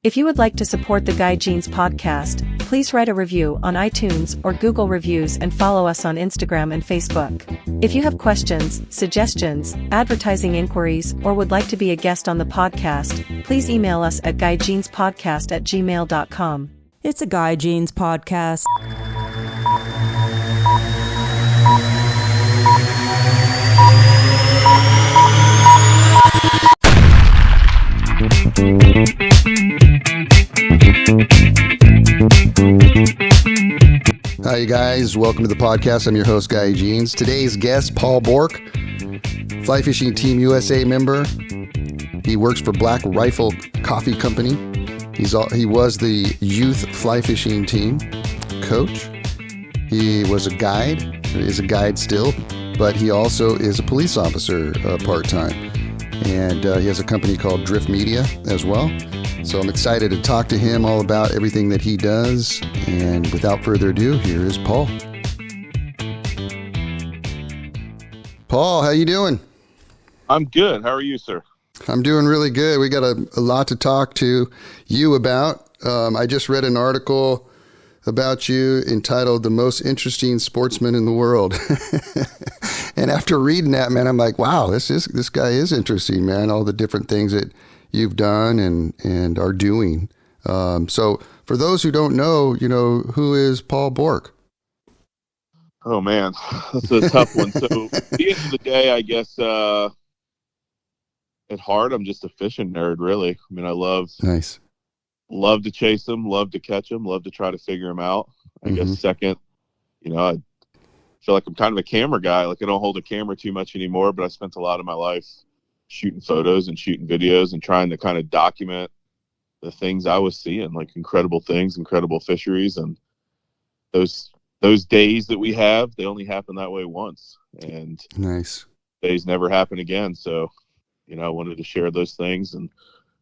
If you would like to support the Guy Jeans podcast, please write a review on iTunes or Google Reviews and follow us on Instagram and Facebook. If you have questions, suggestions, advertising inquiries, or would like to be a guest on the podcast, please email us at guyjeanspodcast@gmail.com. It's a Guy Jeans podcast. Hi, you guys. Welcome to the podcast. I'm your host, Guy Jeans. Today's guest, Paul Bourq, Fly Fishing Team USA member. He works for Black Riffle Coffee Company. He was the youth fly fishing team coach. He was a guide, is a guide still, but he also is a police officer part-time. And he has a company called Drift Media as well. So I'm excited to talk to him all about everything that he does. And without further ado, here is Paul. Paul, how you doing? I'm good. How are you, sir? I'm doing really good. We got a lot to talk to you about. I just read an article about you entitled "The Most Interesting Sportsman in the World." And after reading that, man, I'm like, wow, this guy is interesting, man. All the different things that you've done and are doing. So for those who don't know, who is Paul Bourq? Oh man, that's a tough one. So at the end of the day, I guess at heart, I'm just a fishing nerd, really. I mean, I love to chase them, love to catch them, love to try to figure them out. I guess second, I feel like I'm kind of a camera guy. Like I don't hold a camera too much anymore, but I spent a lot of my life shooting photos and shooting videos and trying to kind of document the things I was seeing, like incredible things, incredible fisheries. And those days that we have, they only happen that way once. And nice days never happen again. So, I wanted to share those things and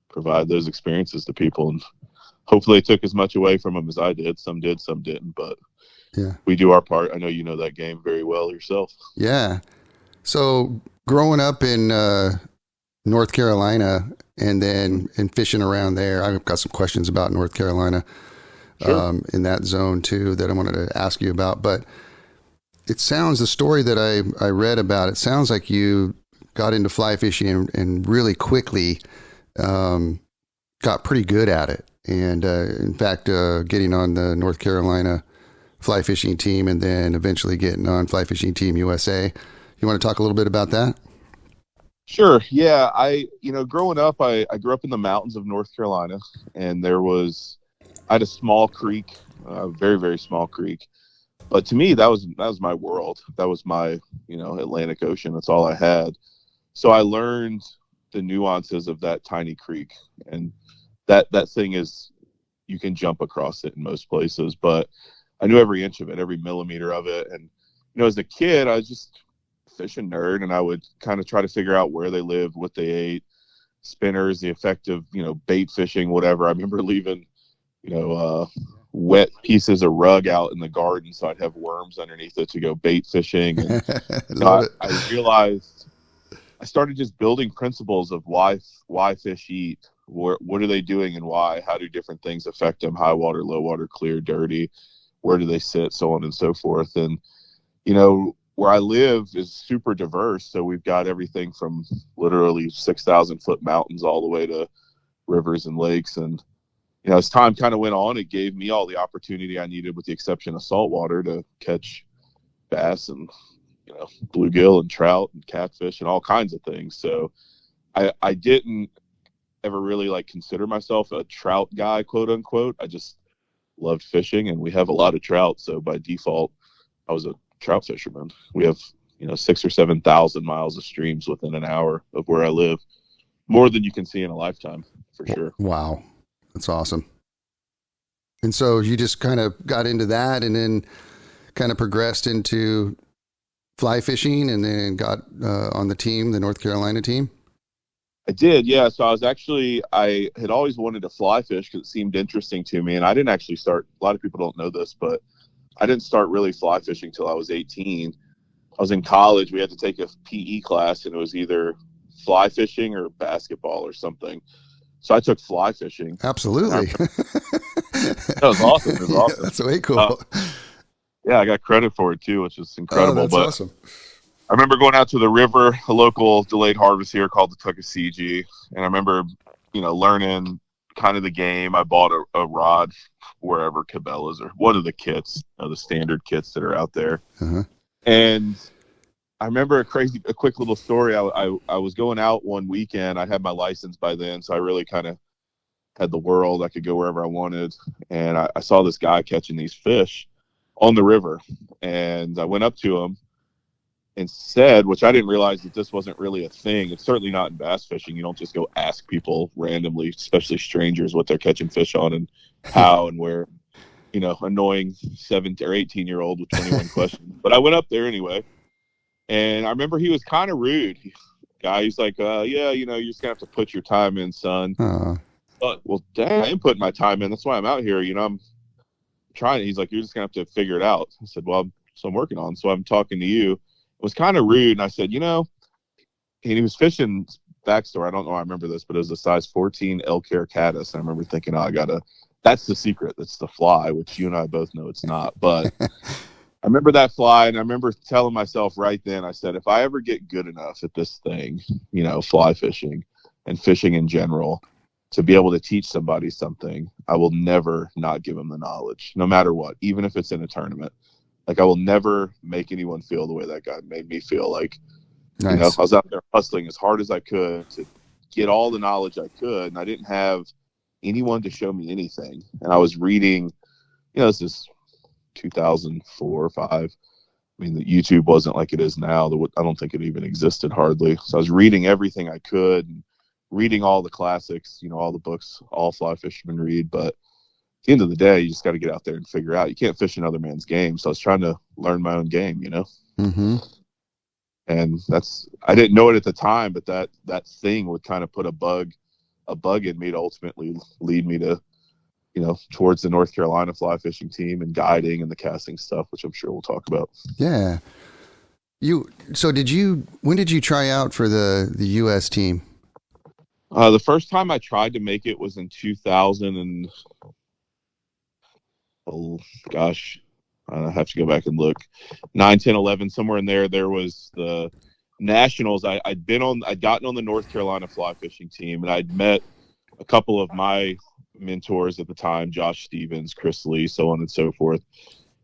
provide those experiences to people. And hopefully I took as much away from them as I did. Some did, some didn't, but yeah, we do our part. I know you know that game very well yourself. Yeah. So growing up in North Carolina and fishing around there, I've got some questions about North Carolina, sure, in that zone too, that I wanted to ask you about. But the story that I read about, it sounds like you got into fly fishing and really quickly got pretty good at it. And in fact, getting on the North Carolina fly fishing team and then eventually getting on Fly Fishing Team USA. You want to talk a little bit about that? Sure. Yeah. Growing up, I grew up in the mountains of North Carolina, and I had a small creek, a very, very small creek. But to me, that was my world. That was my, Atlantic Ocean. That's all I had. So I learned the nuances of that tiny creek, and that thing is, you can jump across it in most places, but I knew every inch of it, every millimeter of it. And, as a kid, I was just fishing nerd, and I would kind of try to figure out where they lived, what they ate, spinners, the effect of, bait fishing, whatever. I remember leaving, wet pieces of rug out in the garden so I'd have worms underneath it to go bait fishing. And I realized I started just building principles of why fish eat. What are they doing and why? How do different things affect them? High water, low water, clear, dirty. Where do they sit? So on and so forth. And, where I live is super diverse. So we've got everything from literally 6,000 foot mountains all the way to rivers and lakes. And, as time kind of went on, it gave me all the opportunity I needed, with the exception of saltwater, to catch bass and, bluegill and trout and catfish and all kinds of things. So I didn't ever really consider myself a trout guy, quote unquote. I just loved fishing, and we have a lot of trout. So by default, I was a trout fisherman. We have 6,000 or 7,000 miles of streams within an hour of where I live, more than you can see in a lifetime, for sure. Wow, that's awesome. And so you just kind of got into that, and then kind of progressed into fly fishing, and then got on the team, the North Carolina team. I did, yeah. So I had always wanted to fly fish because it seemed interesting to me. And I didn't actually start, a lot of people don't know this, but I didn't start really fly fishing till I was 18. I was in college. We had to take a PE class, and it was either fly fishing or basketball or something. So I took fly fishing. Absolutely. That was awesome. It was Yeah, awesome. that's way cool. Yeah, I got credit for it too, which is Oh, incredible. that's But awesome. I remember going out to the river, a local delayed harvest here called the Tuckasegee, and I remember, learning kind of the game. I bought a rod wherever Cabela's or one of the kits, the standard kits that are out there. Uh-huh. And I remember a quick little story. I was going out one weekend. I had my license by then, so I really kind of had the world. I could go wherever I wanted. And I saw this guy catching these fish on the river. And I went up to him and said, which I didn't realize that this wasn't really a thing. It's certainly not in bass fishing. You don't just go ask people randomly, especially strangers, what they're catching fish on and how and where. Annoying 17 or 18-year-old with 21 questions. But I went up there anyway. And I remember he was kind of rude. He's like, yeah, you're just going to have to put your time in, son. But, well, dang, I am putting my time in. That's why I'm out here. I'm trying. He's like, you're just going to have to figure it out. I said, well, so I'm working on. So I'm talking to you. It was kind of rude. And I said, and he was fishing, backstory, I don't know I remember this, but it was a size 14 elk hair caddis. And I remember thinking, that's the secret. That's the fly, which you and I both know it's not. But I remember that fly, and I remember telling myself right then, I said, if I ever get good enough at this thing, fly fishing and fishing in general, to be able to teach somebody something, I will never not give them the knowledge, no matter what, even if it's in a tournament. Like, I will never make anyone feel the way that guy made me feel. Like, Nice. I was out there hustling as hard as I could to get all the knowledge I could, and I didn't have anyone to show me anything. And I was reading, this is 2004 or 5. I mean, the YouTube wasn't like it is now. I don't think it even existed hardly. So I was reading everything I could, and reading all the classics, all the books all fly fishermen read. But at the end of the day, you just got to get out there and figure out. You can't fish another man's game. So I was trying to learn my own game, Mm-hmm. And I didn't know it at the time, but that thing would kind of put a bug in me to ultimately lead me to, towards the North Carolina fly fishing team and guiding and the casting stuff, which I'm sure we'll talk about. Yeah. When did you try out for the U.S. team? The first time I tried to make it was in 2000 and, oh gosh, I have to go back and look. 9, 10, 11, somewhere in there. There was the nationals. I'd gotten on the North Carolina fly fishing team, and I'd met a couple of my mentors at the time, Josh Stevens, Chris Lee, so on and so forth.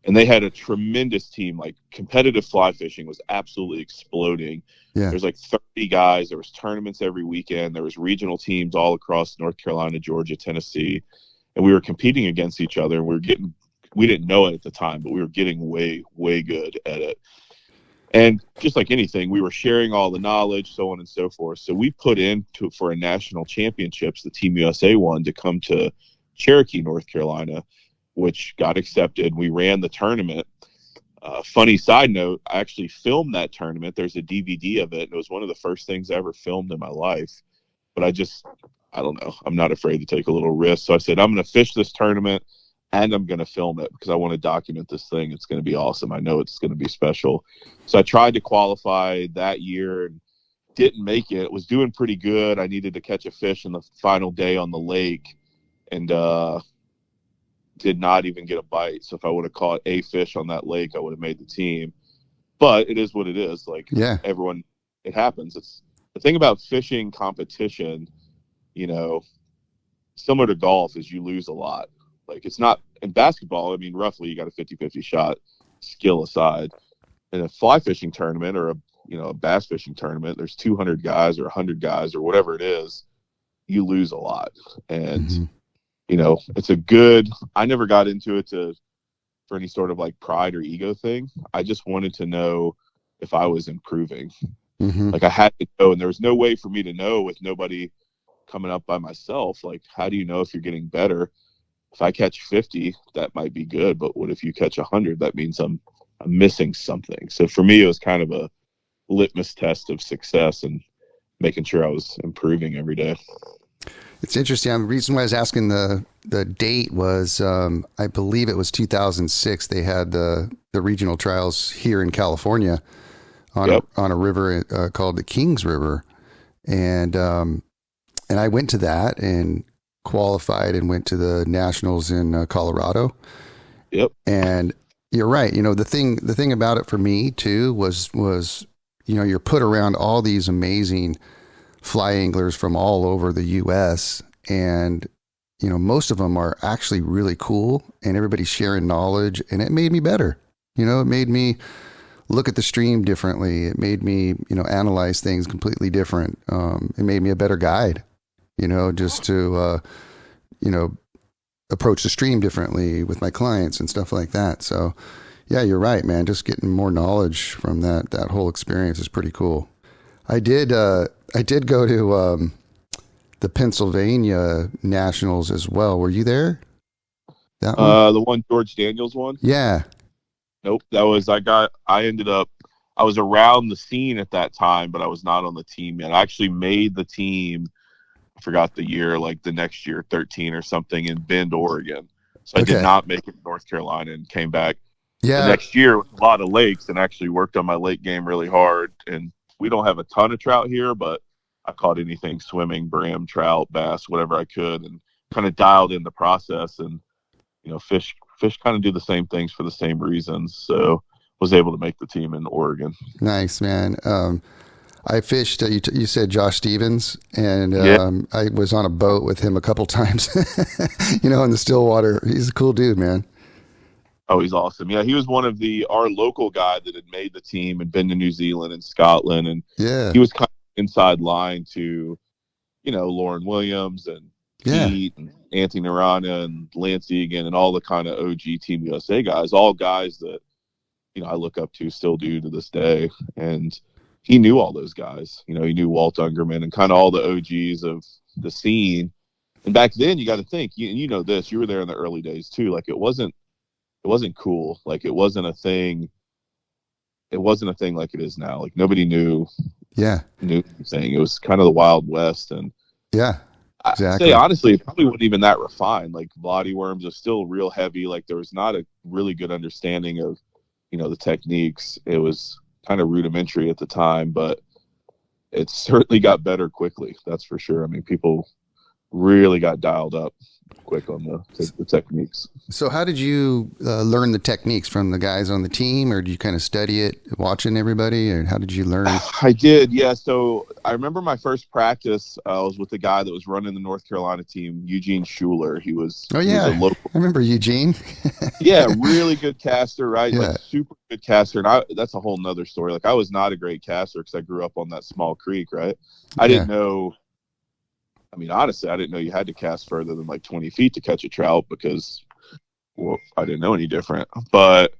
And they had a tremendous team. Like, competitive fly fishing was absolutely exploding. Yeah. There's like 30 guys. There was tournaments every weekend. There was regional teams all across North Carolina, Georgia, Tennessee. And we were competing against each other. And we didn't know it at the time, but we were getting way, way good at it. And just like anything, we were sharing all the knowledge, so on and so forth. So we put in for a national championships, the Team USA one, to come to Cherokee, North Carolina, which got accepted. We ran the tournament. Funny side note, I actually filmed that tournament. There's a DVD of it. It was one of the first things I ever filmed in my life. But I don't know. I'm not afraid to take a little risk. So I said, I'm going to fish this tournament, and I'm going to film it because I want to document this thing. It's going to be awesome. I know it's going to be special. So I tried to qualify that year and didn't make it. Was doing pretty good. I needed to catch a fish in the final day on the lake, and did not even get a bite. So if I would have caught a fish on that lake, I would have made the team. But it is what it is. Like, yeah, everyone, it happens. It's the thing about fishing competition, similar to golf, is you lose a lot. Like, it's not in basketball. I mean, roughly you got a 50-50 shot, skill aside. In a fly fishing tournament or a bass fishing tournament, there's 200 guys or 100 guys or whatever it is. You lose a lot. And, I never got into it for any sort of like pride or ego thing. I just wanted to know if I was improving. Mm-hmm. Like, I had to know, and there was no way for me to know with nobody coming up by myself. Like, how do you know if you're getting better? If I catch 50, that might be good, but what if you catch 100? That means I'm missing something. So for me, it was kind of a litmus test of success and making sure I was improving every day. It's interesting. The reason why I was asking the date was, I believe it was 2006. They had the regional trials here in California on a river called the Kings River, and and I went to that and qualified and went to the nationals in Colorado. Yep. And you're right. The thing about it for me too was, you're put around all these amazing fly anglers from all over the US, and, most of them are actually really cool, and everybody's sharing knowledge, and it made me better. It made me look at the stream differently. It made me, analyze things completely different. It made me a better guide, just to, approach the stream differently with my clients and stuff like that. So yeah, you're right, man. Just getting more knowledge from that whole experience is pretty cool. I did go to, the Pennsylvania Nationals as well. Were you there? That one? The one George Daniels one? Yeah. Nope. I was around the scene at that time, but I was not on the team yet. I actually made the team. I forgot the year, like the next year, 13 or something, in Bend, Oregon. So I did not make it to North Carolina and came back the next year with a lot of lakes and actually worked on my lake game really hard. And we don't have a ton of trout here, but I caught anything swimming, brim, trout, bass, whatever I could, and kind of dialed in the process. And, fish kind of do the same things for the same reasons. So was able to make the team in Oregon. Nice, man. I fished, you said Josh Stevens, and I was on a boat with him a couple times, in the Stillwater. He's a cool dude, man. Oh, he's awesome. Yeah, he was one of our local guy that had made the team and been to New Zealand and Scotland. And he was kind of inside line to, Lauren Williams and Pete and Anthony Narana and Lance Egan and all the kind of OG Team USA guys, all guys that, I look up to, still do to this day. And he knew all those guys. He knew Walt Ungerman and kind of all the OGs of the scene. And back then, you got to think, you know this, you were there in the early days too. Like it wasn't cool. Like it wasn't a thing. It wasn't a thing like it is now. Like nobody knew anything. It was kind of the Wild West. And exactly. I'd say honestly, it probably wasn't even that refined. Like body worms are still real heavy. Like there was not a really good understanding of, the techniques. It was kind of rudimentary at the time, but it certainly got better quickly. That's for sure. I mean, people really got dialed up quick on the techniques. So how did you learn the techniques from the guys on the team, or did you kind of study it watching everybody, or how did you learn? I did. Yeah. So I remember my first practice was with the guy that was running the North Carolina team, Eugene Schuler. He was a local. I remember Eugene. Yeah. Really good caster, right? Yeah. Like super good caster. And that's a whole nother story. Like I was not a great caster because I grew up on that small creek, right? I didn't know. I mean, honestly, I didn't know you had to cast further than like 20 feet to catch a trout because, I didn't know any different. But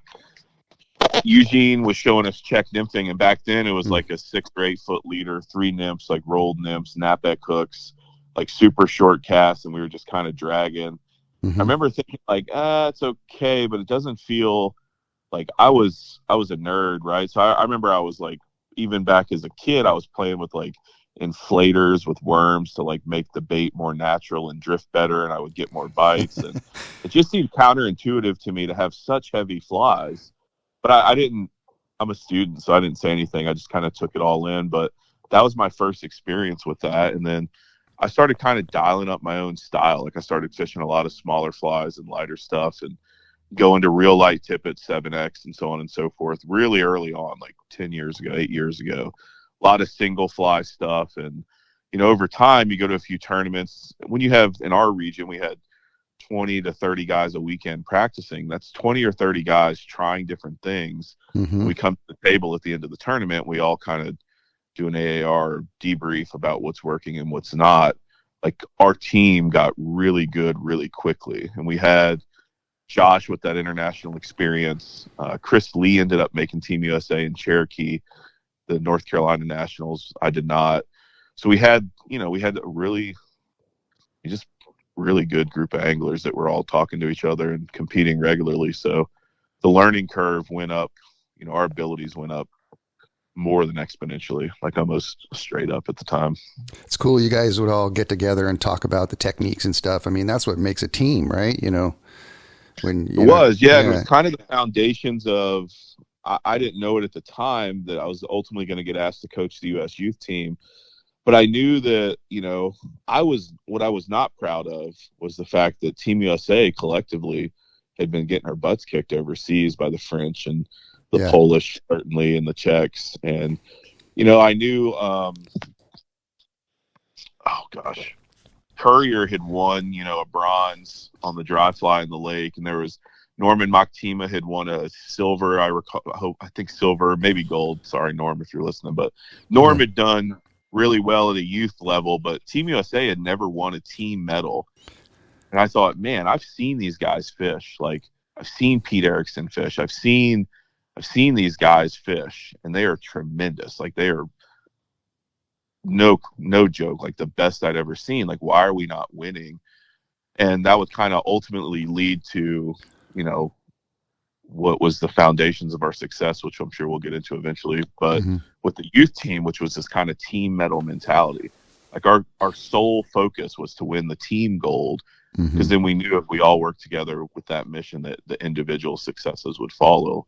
Eugene was showing us check nymphing, and back then it was like a 6 or 8 foot leader, 3 nymphs, like rolled nymphs, Napeck hooks, like super short casts, and we were just kind of dragging. I remember thinking like, it's okay, but it doesn't feel like I was a nerd, right? So I remember I was like, even back as a kid, I was playing with like inflators with worms to like make the bait more natural and drift better, and I would get more bites. And it just seemed counterintuitive to me to have such heavy flies. But I'm a student, so I didn't say anything. I just kind of took it all in. But that was my first experience with that. And then I started kind of dialing up my own style. Like I started fishing a lot of smaller flies and lighter stuff and going to real light tippet 7X and so on and so forth really early on, like 8 years ago. A lot of single fly stuff. And, over time you go to a few tournaments. When you have, in our region, we had 20 to 30 guys a weekend practicing. That's 20 or 30 guys trying different things. We come to the table at the end of the tournament. We all kind of do an AAR debrief about what's working and what's not. Like our team got really good really quickly. And we had Josh with that international experience. Chris Lee ended up making Team USA in Cherokee, the North Carolina Nationals. I did not. So we had a really good group of anglers that were all talking to each other and competing regularly. So the learning curve went up, our abilities went up more than exponentially, like almost straight up at the time. It's cool. You guys would all get together and talk about the techniques and stuff. I mean, that's what makes a team, right? It was kind of the foundations of, I didn't know it at the time that I was ultimately going to get asked to coach the U.S. youth team. But I knew that, what I was not proud of was the fact that Team USA collectively had been getting our butts kicked overseas by the French and the Yeah. Polish, certainly, and the Czechs. And, I knew, Courier had won, a bronze on the dry fly in the lake. And there was Norman Moctema had won a silver. I think silver, maybe gold. Sorry, Norm, if you're listening. But Norm had done really well at a youth level, but Team USA had never won a team medal. And I thought, man, I've seen these guys fish. Like, I've seen Pete Erickson fish. I've seen these guys fish, and they are tremendous. Like, they are no joke, like the best I'd ever seen. Like, why are we not winning? And that would kind of ultimately lead to, what was the foundations of our success, which I'm sure we'll get into eventually. But with the youth team, which was this kind of team medal mentality, like our sole focus was to win the team gold, because then we knew if we all worked together with that mission that the individual successes would follow.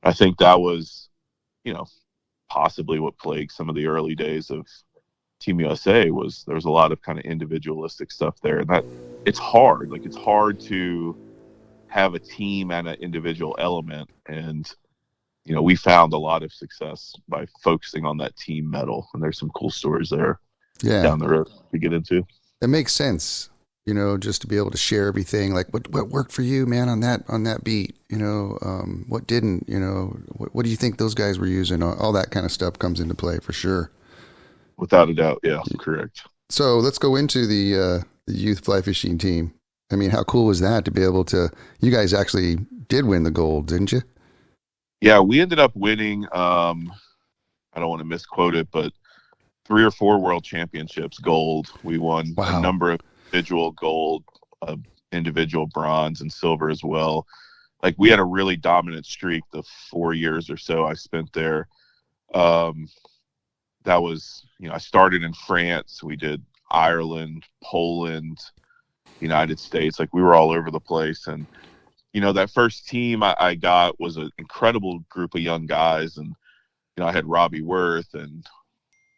I think that was, possibly what plagued some of the early days of Team USA. Was there was a lot of kind of individualistic stuff there, and that it's hard. Like, it's hard to have a team and an individual element, and we found a lot of success by focusing on that team medal, and there's some cool stories there down the road to get into. It makes sense, just to be able to share everything, like what worked for you, man, on that beat, what didn't, what do you think those guys were using? All that kind of stuff comes into play for sure. Without a doubt. Yeah, correct. So let's go into the youth fly fishing team. I mean, how cool was that to be able to, you guys actually did win the gold, didn't you? Yeah, we ended up winning, I don't want to misquote it, but 3 or 4 world championships gold. We won a number of individual gold, individual bronze and silver as well. Like, we had a really dominant streak the 4 years or so I spent there. That was, I started in France. We did Ireland, Poland, United States. Like, we were all over the place. And, that first team I got was an incredible group of young guys. And, I had Robbie Worth and,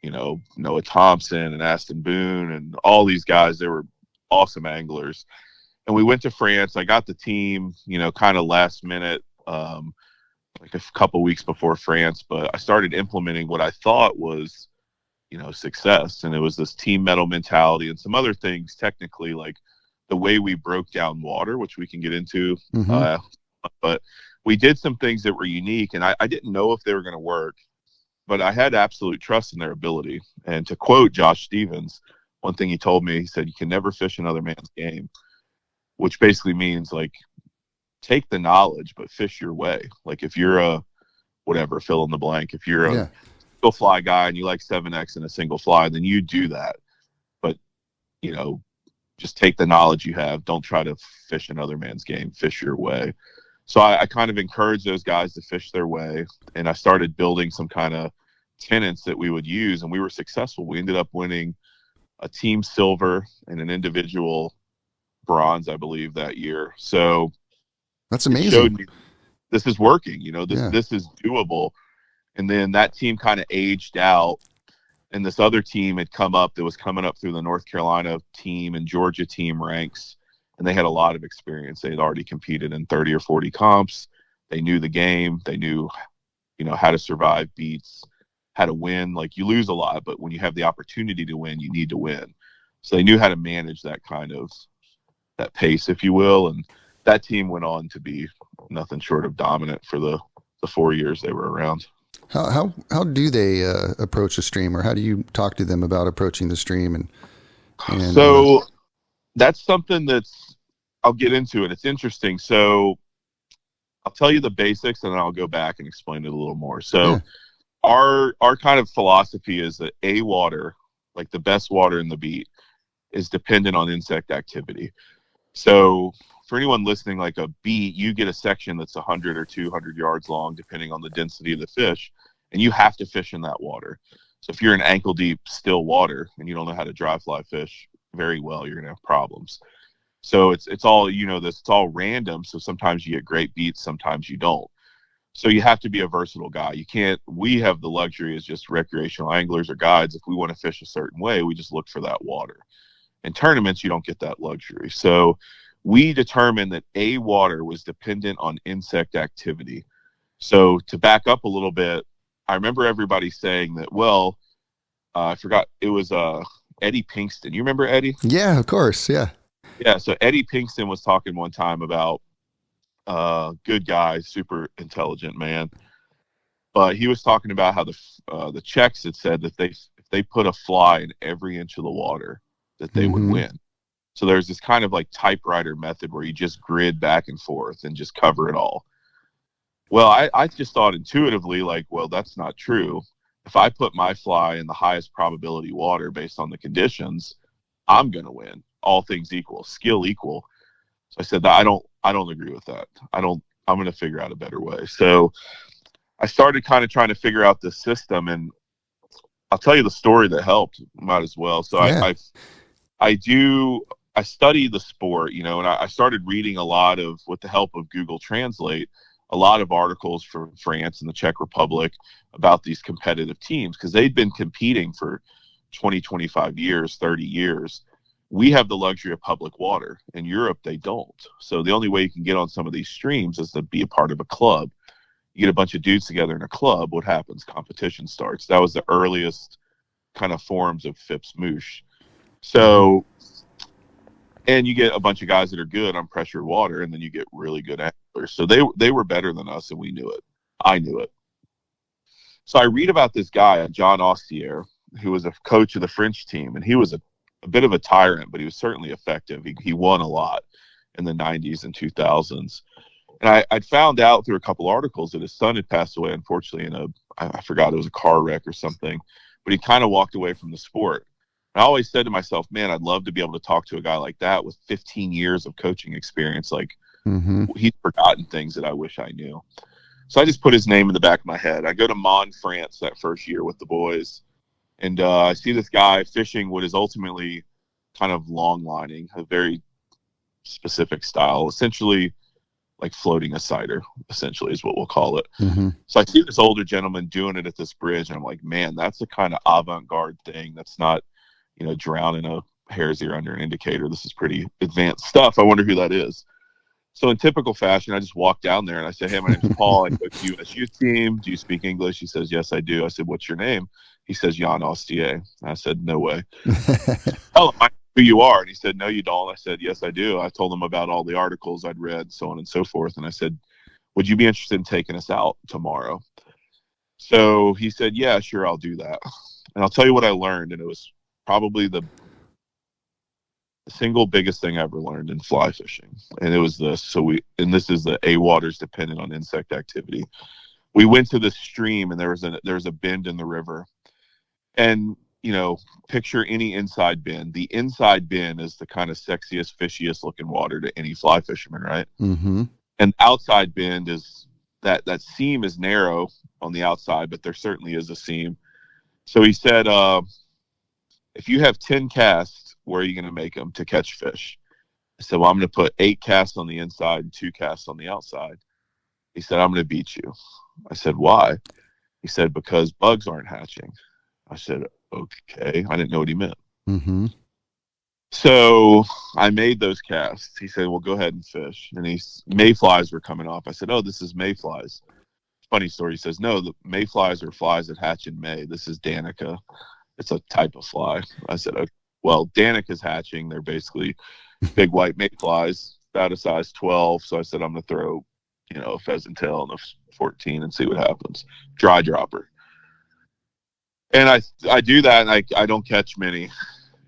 Noah Thompson and Aston Boone and all these guys. They were awesome anglers. And we went to France. I got the team, kind of last minute, like a couple weeks before France, but I started implementing what I thought was, success. And it was this team medal mentality and some other things, technically, like the way we broke down water, which we can get into. But we did some things that were unique, and I didn't know if they were going to work, but I had absolute trust in their ability. And to quote Josh Stevens, one thing he told me, he said, "You can never fish another man's game," which basically means, like, take the knowledge, but fish your way. Like, if you're a whatever, fill in the blank, if you're a single fly guy and you like 7X in a single fly, then you do that. But, just take the knowledge you have. Don't try to fish another man's game. Fish your way. So I kind of encouraged those guys to fish their way, and I started building some kind of tenets that we would use, and we were successful. We ended up winning a team silver and an individual bronze, I believe, that year. So that's amazing. It showed me this is working. This is doable. And then that team kind of aged out, and this other team had come up that was coming up through the North Carolina team and Georgia team ranks, and they had a lot of experience. They had already competed in 30 or 40 comps. They knew the game. They knew, how to survive beats, how to win. Like, you lose a lot, but when you have the opportunity to win, you need to win. So they knew how to manage that kind of that pace, if you will. And that team went on to be nothing short of dominant for the 4 years they were around. How do they approach a stream, or how do you talk to them about approaching the stream? And so that's something that's, I'll get into it. It's interesting. So I'll tell you the basics, and then I'll go back and explain it a little more. So our kind of philosophy is that water, like the best water in the beat, is dependent on insect activity. So for anyone listening, like a beat, you get a section that's 100 or 200 yards long, depending on the density of the fish, and you have to fish in that water. So if you're in ankle deep still water and you don't know how to dry fly fish very well, you're going to have problems. So it's all, it's all random. So sometimes you get great beats, sometimes you don't. So you have to be a versatile guy. We have the luxury as just recreational anglers or guides. If we want to fish a certain way, we just look for that water. In tournaments, you don't get that luxury. So we determined that water was dependent on insect activity. So to back up a little bit, I remember everybody saying that, well, I forgot, it was Eddie Pinkston. You remember Eddie? Yeah, of course. Yeah. Yeah. So Eddie Pinkston was talking one time about good guy, super intelligent man. But he was talking about how the Czechs had said that if they put a fly in every inch of the water, that they would win. So there's this kind of like typewriter method where you just grid back and forth and just cover it all. Well, I just thought intuitively, like, well, that's not true. If I put my fly in the highest probability water based on the conditions, I'm going to win. All things equal, skill equal. So I said that I don't agree with that. I'm going to figure out a better way. So I started kind of trying to figure out this system, and I'll tell you the story that helped. Might as well. So yeah. I study the sport, and I started reading a lot of, with the help of Google Translate, a lot of articles from France and the Czech Republic about these competitive teams, because they'd been competing for 20, 25 years, 30 years. We have the luxury of public water. In Europe, they don't. So the only way you can get on some of these streams is to be a part of a club. You get a bunch of dudes together in a club, what happens? Competition starts. That was the earliest kind of forms of FIPS Moosh. So, and you get a bunch of guys that are good on pressured water, and then you get really good anglers. So they were better than us, and we knew it. I knew it. So I read about this guy, John Ostier, who was a coach of the French team, and he was a bit of a tyrant, but he was certainly effective. He won a lot in the 90s and 2000s. And I'd found out through a couple articles that his son had passed away, unfortunately, I forgot, it was a car wreck or something, but he kind of walked away from the sport. I always said to myself, man, I'd love to be able to talk to a guy like that with 15 years of coaching experience. Like, he's forgotten things that I wish I knew. So I just put his name in the back of my head. I go to Mons, France that first year with the boys, and I see this guy fishing what is ultimately kind of long lining, a very specific style, essentially like floating a cider, essentially is what we'll call it. So I see this older gentleman doing it at this bridge, and I'm like, man, that's a kind of avant-garde thing. That's not, drowning a hare's ear under an indicator. This is pretty advanced stuff. I wonder who that is. So in typical fashion, I just walk down there and I say, hey, my name's Paul. I coach USU team. Do you speak English? He says, yes, I do. I said, what's your name? He says, Jan Ostier. I said, no way. Tell him I know who you are. And he said, no, you don't. I said, yes, I do. I told him about all the articles I'd read, so on and so forth. And I said, would you be interested in taking us out tomorrow? So he said, yeah, sure, I'll do that. And I'll tell you what I learned. And it was probably the single biggest thing I ever learned in fly fishing. And it was this. This is the water's dependent on insect activity. We went to this stream, and there was a bend in the river. And, picture any inside bend. The inside bend is the kind of sexiest, fishiest looking water to any fly fisherman, right? And outside bend is that seam is narrow on the outside, but there certainly is a seam. So he said, if you have 10 casts, where are you going to make them to catch fish? I said, well, I'm going to put 8 casts on the inside and 2 casts on the outside. He said, I'm going to beat you. I said, why? He said, because bugs aren't hatching. I said, okay. I didn't know what he meant. So I made those casts. He said, well, go ahead and fish. And mayflies were coming off. I said, oh, this is mayflies. Funny story. He says, no, the mayflies are flies that hatch in May. This is Danica. It's a type of fly. I said, okay, well, Danica's hatching. They're basically big white mayflies, about a size 12. So I said, I'm going to throw, a pheasant tail and a 14 and see what happens. Dry dropper. And I do that, and I don't catch many.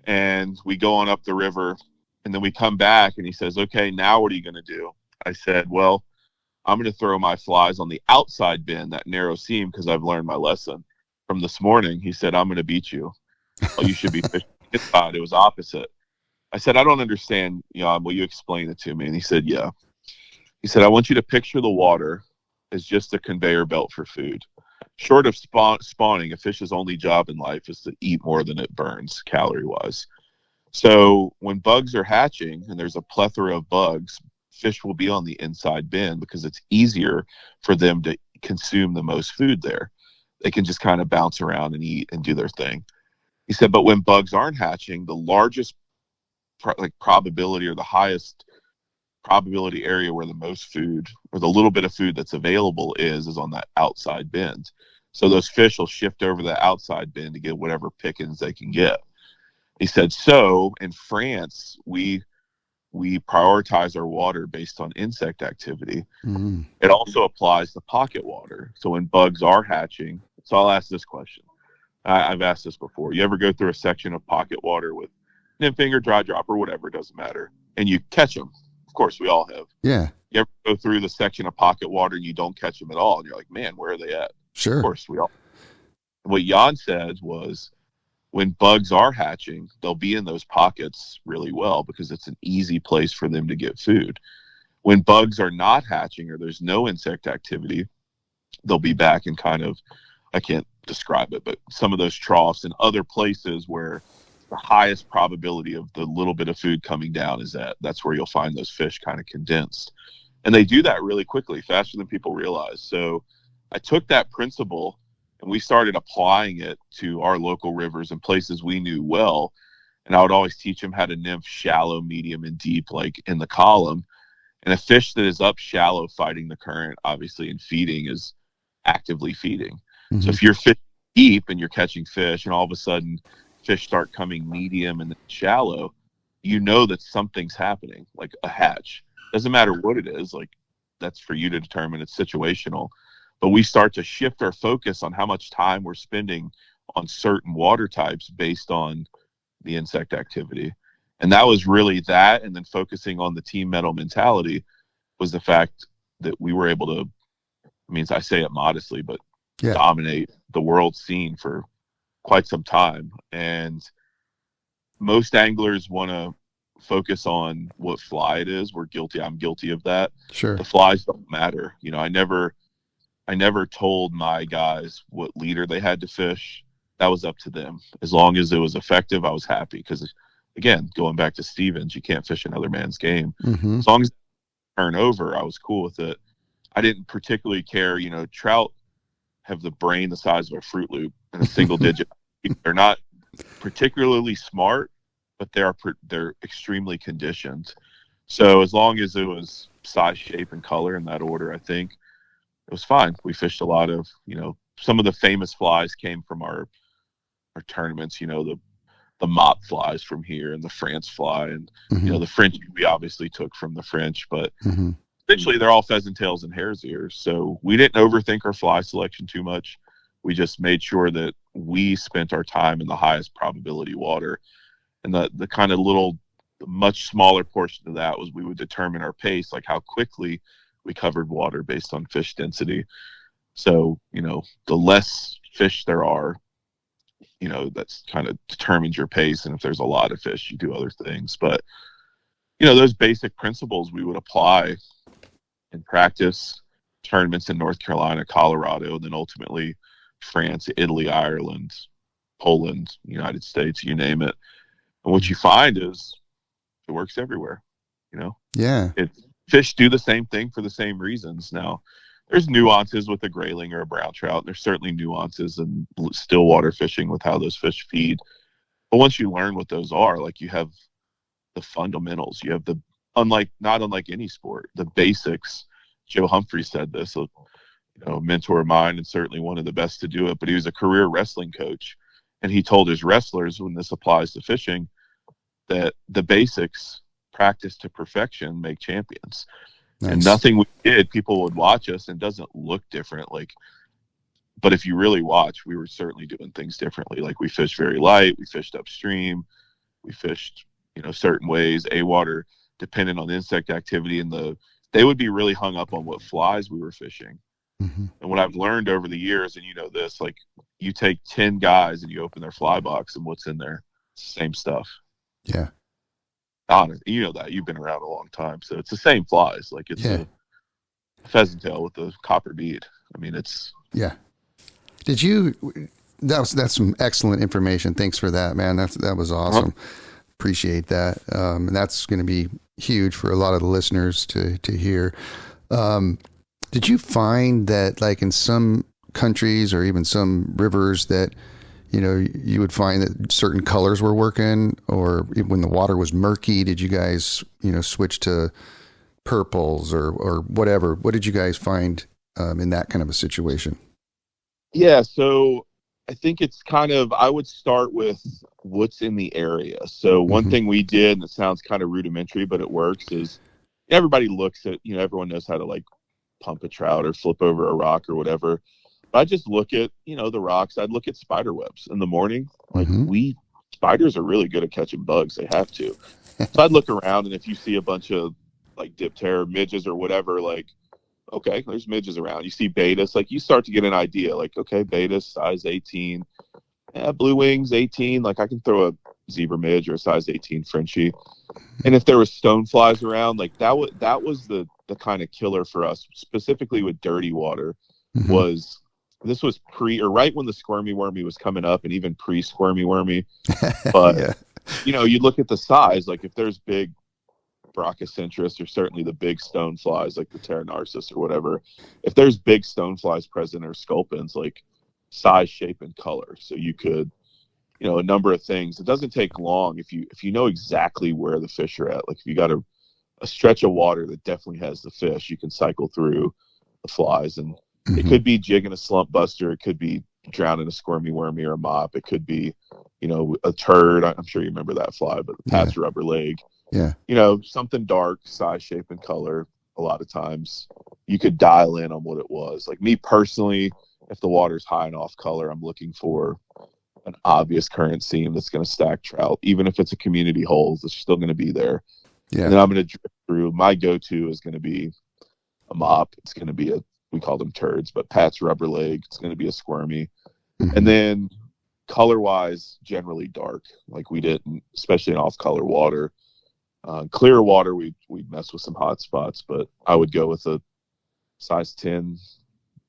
And we go on up the river, and then we come back, and he says, okay, now what are you going to do? I said, well, I'm going to throw my flies on the outside bend, that narrow seam, because I've learned my lesson from this morning. He said, I'm going to beat you. Well, you should be fishing inside. It was opposite. I said, I don't understand, will you explain it to me? And he said, yeah. He said, I want you to picture the water as just a conveyor belt for food. Short of spawning, a fish's only job in life is to eat more than it burns, calorie-wise. So when bugs are hatching, and there's a plethora of bugs, fish will be on the inside bend because it's easier for them to consume the most food there. They can just kind of bounce around and eat and do their thing. He said, but when bugs aren't hatching, the largest probability, or the highest probability area where the most food, or the little bit of food that's available is on that outside bend. So those fish will shift over the outside bend to get whatever pickings they can get. He said, so in France, we prioritize our water based on insect activity. Mm-hmm. It also applies to pocket water. So when bugs are hatching, so I'll ask this question. I've asked this before. You ever go through a section of pocket water with nymphing or dry drop or whatever, it doesn't matter, and you catch them? Of course, we all have. Yeah. You ever go through the section of pocket water and you don't catch them at all, and you're like, man, where are they at? Sure. Of course, we all. What Jan said was, when bugs are hatching, they'll be in those pockets really well because it's an easy place for them to get food. When bugs are not hatching or there's no insect activity, they'll be back in kind of, I can't describe it, but some of those troughs and other places where the highest probability of the little bit of food coming down is at. That's where you'll find those fish kind of condensed. And they do that really quickly, faster than people realize. So I took that principle and we started applying it to our local rivers and places we knew well. And I would always teach them how to nymph shallow, medium, and deep, like in the column. And a fish that is up shallow fighting the current, obviously, and feeding is actively feeding. Mm-hmm. So if you're fishing deep and you're catching fish and all of a sudden fish start coming medium and then shallow, you know that something's happening, like a hatch. Doesn't matter what it is, like that's for you to determine. It's situational. But we start to shift our focus on how much time we're spending on certain water types based on the insect activity. And that was really that. And then focusing on the team metal mentality was the fact that we were able to, I say it modestly, but dominate the world scene for quite some time. And most anglers want to focus on what fly it is. I'm guilty of that. Sure. The flies don't matter. I never told my guys what leader they had to fish. That was up to them. As long as it was effective, I was happy. Because, again, going back to Stevens, you can't fish another man's game. Mm-hmm. As long as they turn over, I was cool with it. I didn't particularly care. Trout have the brain the size of a Fruit Loop and a single digit. They're not particularly smart, but they're extremely conditioned. So as long as it was size, shape, and color in that order, I think it was fine. We fished a lot of, some of the famous flies came from our tournaments, the mop flies from here and the France fly. And, mm-hmm. The French, we obviously took from the French, but essentially they're all pheasant tails and hare's ears. So we didn't overthink our fly selection too much. We just made sure that we spent our time in the highest probability water. And the kind of much smaller portion of that was we would determine our pace, like how quickly we covered water based on fish density. So, the less fish there are, that's kind of determines your pace. And if there's a lot of fish, you do other things. But, those basic principles we would apply in practice, tournaments in North Carolina, Colorado, and then ultimately France, Italy, Ireland, Poland, United States, you name it. And what you find is it works everywhere, Yeah. Fish do the same thing for the same reasons. Now, there's nuances with a grayling or a brown trout. There's certainly nuances in still water fishing with how those fish feed. But once you learn what those are, like you have the fundamentals, you have not unlike any sport, the basics. Joe Humphrey said this, a mentor of mine and certainly one of the best to do it, but he was a career wrestling coach. And he told his wrestlers, when this applies to fishing, that the basics, practice to perfection, make champions. Nice. And nothing we did, people would watch us and it doesn't look different. But if you really watch, we were certainly doing things differently. Like we fished very light, we fished upstream, we fished, certain ways, A-water, dependent on insect activity. And they would be really hung up on what flies we were fishing. Mm-hmm. And what I've learned over the years, and this, like you take 10 guys and you open their fly box and what's in there, it's the same stuff. Yeah. Honest, that you've been around a long time, so it's the same flies. Like it's a pheasant tail with a copper bead. It's Did you? That's some excellent information. Thanks for that, man. That was awesome. Appreciate that. And that's going to be huge for a lot of the listeners to hear. Did you find that, like, in some countries or even some rivers that, you would find that certain colors were working, or when the water was murky, did you guys, switch to purples or whatever? What did you guys find in that kind of a situation? Yeah, so I think it's I would start with what's in the area. So one thing we did, and it sounds kind of rudimentary, but it works, is everybody looks at, everyone knows how to like pump a trout or flip over a rock or whatever. But I just look at, the rocks. I'd look at spider webs in the morning. Like spiders are really good at catching bugs. They have to. So I'd look around, and if you see a bunch of like diptera, midges or whatever, like, okay, there's midges around. You see betas, like you start to get an idea, like, okay, betas, size 18. Yeah, blue wings, 18. Like I can throw a zebra midge or a size 18 Frenchie. And if there was stoneflies around, like that was the kind of killer for us, specifically with dirty water, was this was right when the squirmy wormy was coming up, and even pre-squirmy wormy. But, you look at the size, like if there's big Brachiocentrus, or certainly the big stoneflies like the Pteronarcis or whatever, if there's big stoneflies present, or sculpins, like size, shape, and color. So you could, a number of things. It doesn't take long if you know exactly where the fish are at. Like if you got a stretch of water that definitely has the fish, you can cycle through the flies, and it could be jigging a slump buster, it could be drowning a squirmy wormy or a mop, it could be, a turd. I'm sure you remember that fly, but patch rubber leg. Yeah. Something dark, size, shape, and color. A lot of times you could dial in on what it was. Like me personally, if the water's high and off color, I'm looking for an obvious current seam that's going to stack trout. Even if it's a community hole, it's still going to be there. Yeah. And then I'm going to drift through. My go-to is going to be a mop. It's going to be we call them turds, but patch rubber leg. It's going to be a squirmy. And then color-wise, generally dark. Like we didn't, especially in off-color water. Clear water, we'd mess with some hot spots, but I would go with a size 10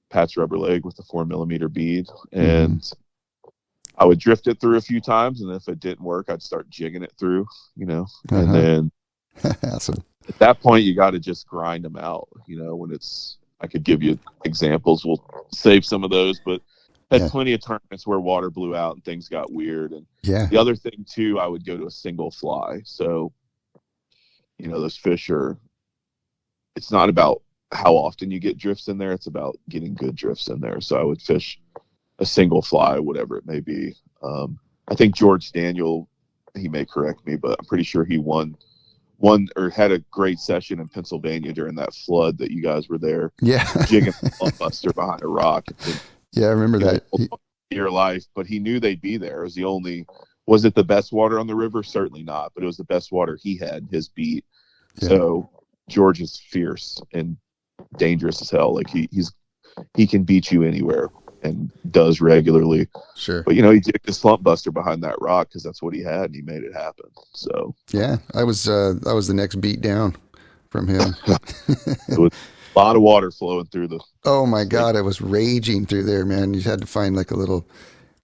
patch rubber leg with a 4mm bead, and I would drift it through a few times, and if it didn't work, I'd start jigging it through, and then awesome. At that point, you got to just grind them out, when I could give you examples. We'll save some of those, but had plenty of tournaments where water blew out and things got weird. And the other thing too, I would go to a single fly. So, those fish it's not about how often you get drifts in there. It's about getting good drifts in there. So I would fish a single fly, whatever it may be. I think George Daniel, he may correct me, but I'm pretty sure he won or had a great session in Pennsylvania during that flood that you guys were there. Yeah. Jigging a buster behind a rock. I remember that. Your life, but he knew they'd be there. It was was it the best water on the river? Certainly not, but it was the best water he had, his beat. Yeah. So George is fierce and dangerous as hell. Like he can beat you anywhere and does regularly. Sure. But he jigged a slump buster behind that rock because that's what he had, and he made it happen. So yeah, I was the next beat down from him. It was a lot of water flowing through the. Oh my God, it was raging through there, man. You had to find like a little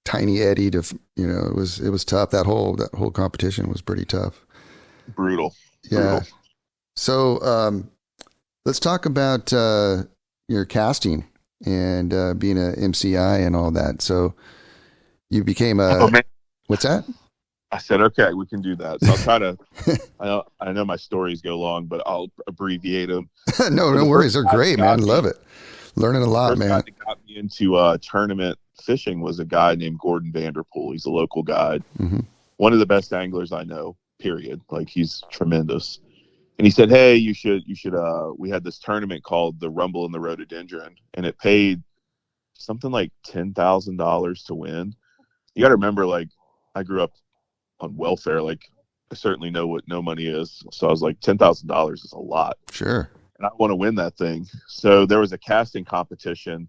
tiny eddy to, it was tough. That whole competition was pretty tough. Brutal. Yeah. Brutal. So let's talk about your casting and being a MCI and all that. So you became what's that? I said, okay, we can do that. So I'll try to, I know my stories go long, but I'll abbreviate them. No worries. They're great, man. Love it. Learning a lot, man. The first guy that got me into tournament fishing was a guy named Gordon Vanderpool. He's a local guide. One of the best anglers I know, period. Like he's tremendous. And he said, hey, you should, we had this tournament called the Rumble in the Rhododendron, and it paid something like $10,000 to win. You got to remember, like, I grew up on welfare. Like, I certainly know what no money is. So I was like, $10,000 is a lot. Sure. And I want to win that thing. So there was a casting competition,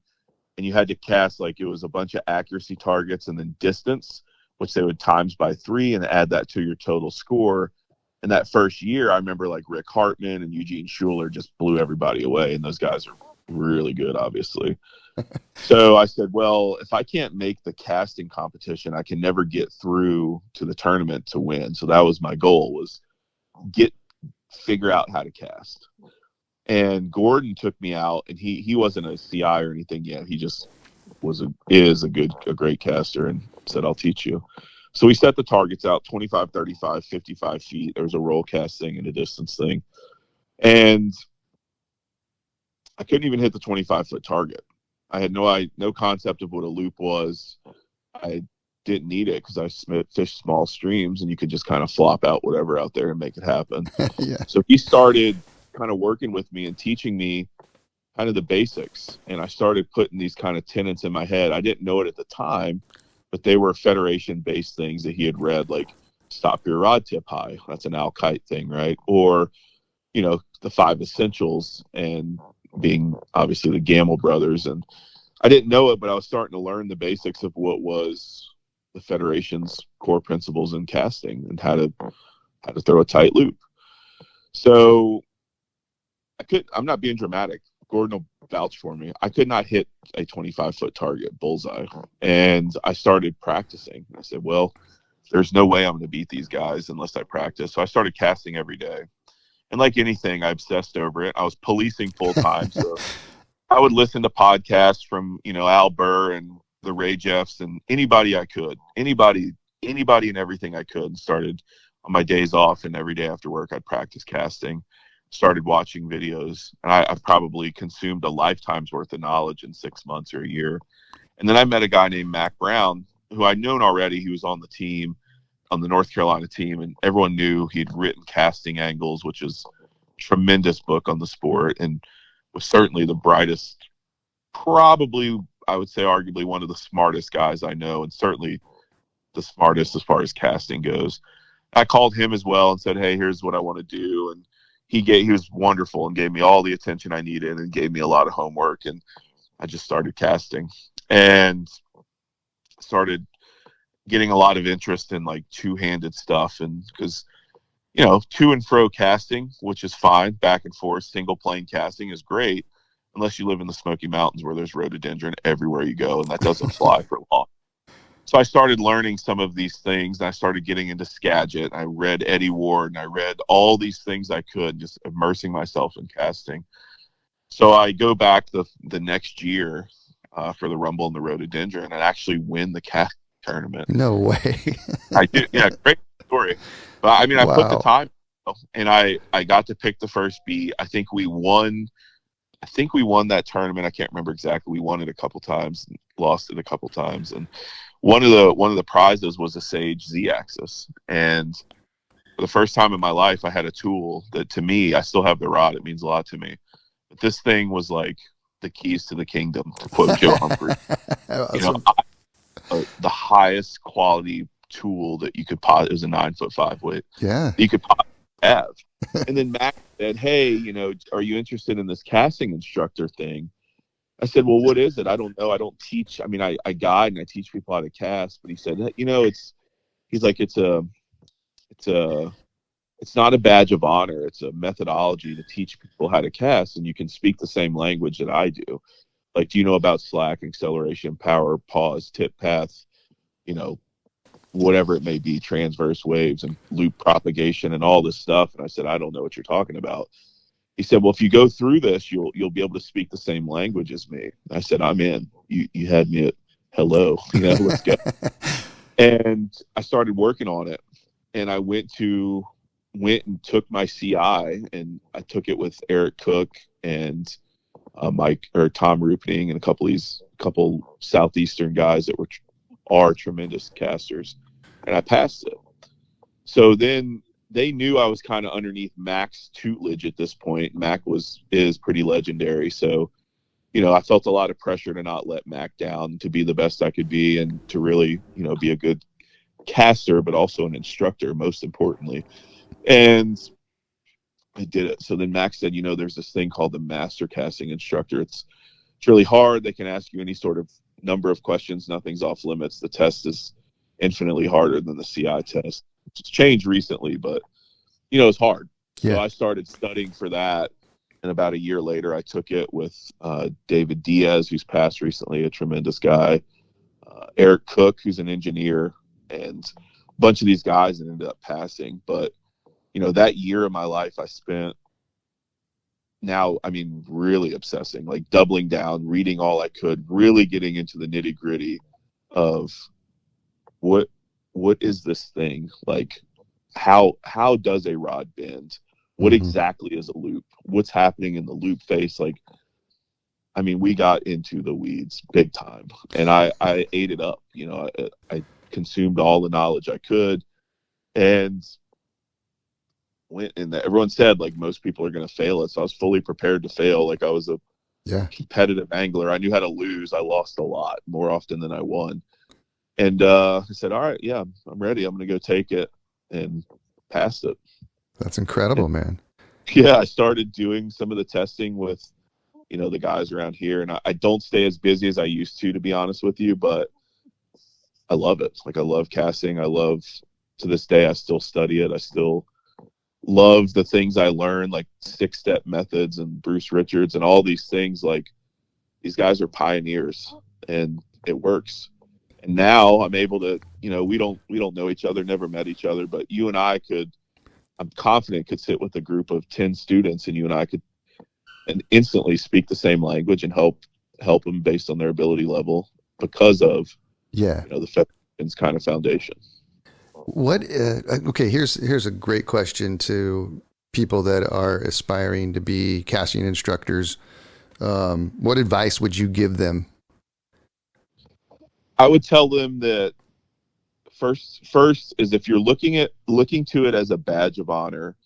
and you had to cast, like, it was a bunch of accuracy targets and then distance, which they would times by 3 and add that to your total score. And that first year, I remember like Rick Hartman and Eugene Schuler just blew everybody away. And those guys are really good, obviously. So I said, well, if I can't make the casting competition, I can never get through to the tournament to win. So that was my goal, was figure out how to cast. And Gordon took me out, and he wasn't a CI or anything yet. He just is a great caster, and said, I'll teach you. So we set the targets out 25, 35, 55 feet. There was a roll cast thing and a distance thing. And I couldn't even hit the 25-foot target. I had no concept of what a loop was. I didn't need it because I fished small streams, and you could just kind of flop out whatever out there and make it happen. Yeah. So he started kind of working with me and teaching me kind of the basics. And I started putting these kind of tenets in my head. I didn't know it at the time, but they were Federation-based things that he had read, like stop your rod tip high. That's an Al Kite thing, right? Or, the 5 essentials, and being obviously the Gamble brothers. And I didn't know it, but I was starting to learn the basics of what was the Federation's core principles in casting and how to throw a tight loop. So I'm not being dramatic. Gordon will vouch for me. I could not hit a 25-foot target bullseye. And I started practicing. I said, well, there's no way I'm going to beat these guys unless I practice. So I started casting every day. And like anything, I obsessed over it. I was policing full time. So I would listen to podcasts from, Al Burr and the Ray Jeffs and anybody I could, anybody and everything I could. Started on my days off, and every day after work, I'd practice casting. Started watching videos, and I probably consumed a lifetime's worth of knowledge in 6 months or a year. And then I met a guy named Mac Brown, who I'd known already. He was on the team, on the North Carolina team, and everyone knew he'd written Casting Angles, which is a tremendous book on the sport, and was certainly the brightest, probably, I would say arguably one of the smartest guys I know, and certainly the smartest as far as casting goes. I called him as well and said, hey, here's what I want to do. And he was wonderful and gave me all the attention I needed and gave me a lot of homework. And I just started casting and started getting a lot of interest in like two-handed stuff. And because, to and fro casting, which is fine, back and forth, single plane casting is great, unless you live in the Smoky Mountains where there's rhododendron everywhere you go, and that doesn't fly for long. So I started learning some of these things, and I started getting into Skagit. I read Eddie Ward, and I read all these things I could, just immersing myself in casting. So I go back the next year for the Rumble and the Rhododendron and actually win the cast tournament. No way. I did. Yeah, great story. But I mean, I put the time, and I got to pick the first beat. I think we won that tournament. I can't remember exactly. We won it a couple times, lost it a couple times, and one of the prizes was a Sage Z-axis. And for the first time in my life, I had a tool that, to me, I still have the rod. It means a lot to me. But this thing was like the keys to the kingdom, to quote Joe Humphrey. Awesome. The highest quality tool that you could it was a 9'5" weight. Yeah. You could have. And then Mac said, hey, are you interested in this casting instructor thing? I said, well, what is it? I don't know. I don't teach. I mean, I guide and I teach people how to cast. But he said, he's like, it's not a badge of honor. It's a methodology to teach people how to cast, and you can speak the same language that I do. Like, do you know about slack, acceleration, power, pause, tip path, whatever it may be, transverse waves and loop propagation and all this stuff? And I said, I don't know what you're talking about. He said, well, if you go through this, you'll be able to speak the same language as me. I said, I'm in. You had me at hello. Let's go. And I started working on it. And I went and took my CI, and I took it with Eric Cook and Tom Rupening and a couple Southeastern guys that are tremendous casters. And I passed it. So then they knew I was kind of underneath Mac's tutelage at this point. Mac is pretty legendary. So, I felt a lot of pressure to not let Mac down, to be the best I could be, and to really, be a good caster, but also an instructor, most importantly. And I did it. So then Mac said, there's this thing called the master casting instructor. It's really hard. They can ask you any sort of number of questions. Nothing's off limits. The test is infinitely harder than the CI test. It's changed recently, but it's hard. Yeah. So I started studying for that, and about a year later, I took it with David Diaz, who's passed recently, a tremendous guy, Eric Cook, who's an engineer, and a bunch of these guys that ended up passing. But that year of my life, I spent now, I mean, really obsessing, like doubling down, reading all I could, really getting into the nitty gritty of what is this thing? Like, how does a rod bend? What exactly is a loop? What's happening in the loop face? Like, I mean, we got into the weeds big time, and I ate it up. You know, I consumed all the knowledge I could, and went in there. Everyone said like most people are going to fail it, so I was fully prepared to fail. Like, I was a competitive angler. I knew how to lose. I lost a lot more often than I won. And I said, all right, yeah, I'm ready. I'm going to go take it, and passed it. That's incredible, man. Yeah, I started doing some of the testing with, you know, the guys around here, and I don't stay as busy as I used to be honest with you, but I love it. Like, I love casting. To this day, I still study it. I still love the things I learned, like 6-step methods and Bruce Richards and all these things. Like, these guys are pioneers, and it works. And now I'm able to, you know, we don't know each other, never met each other, but you and I I'm confident could sit with a group of 10 students, and you and I could and instantly speak the same language and help them based on their ability level because of, you know, the Federation's kind of foundation. What, okay, here's a great question to people that are aspiring to be casting instructors. What advice would you give them? I would tell them that first is, if you're looking to it as a badge of honor,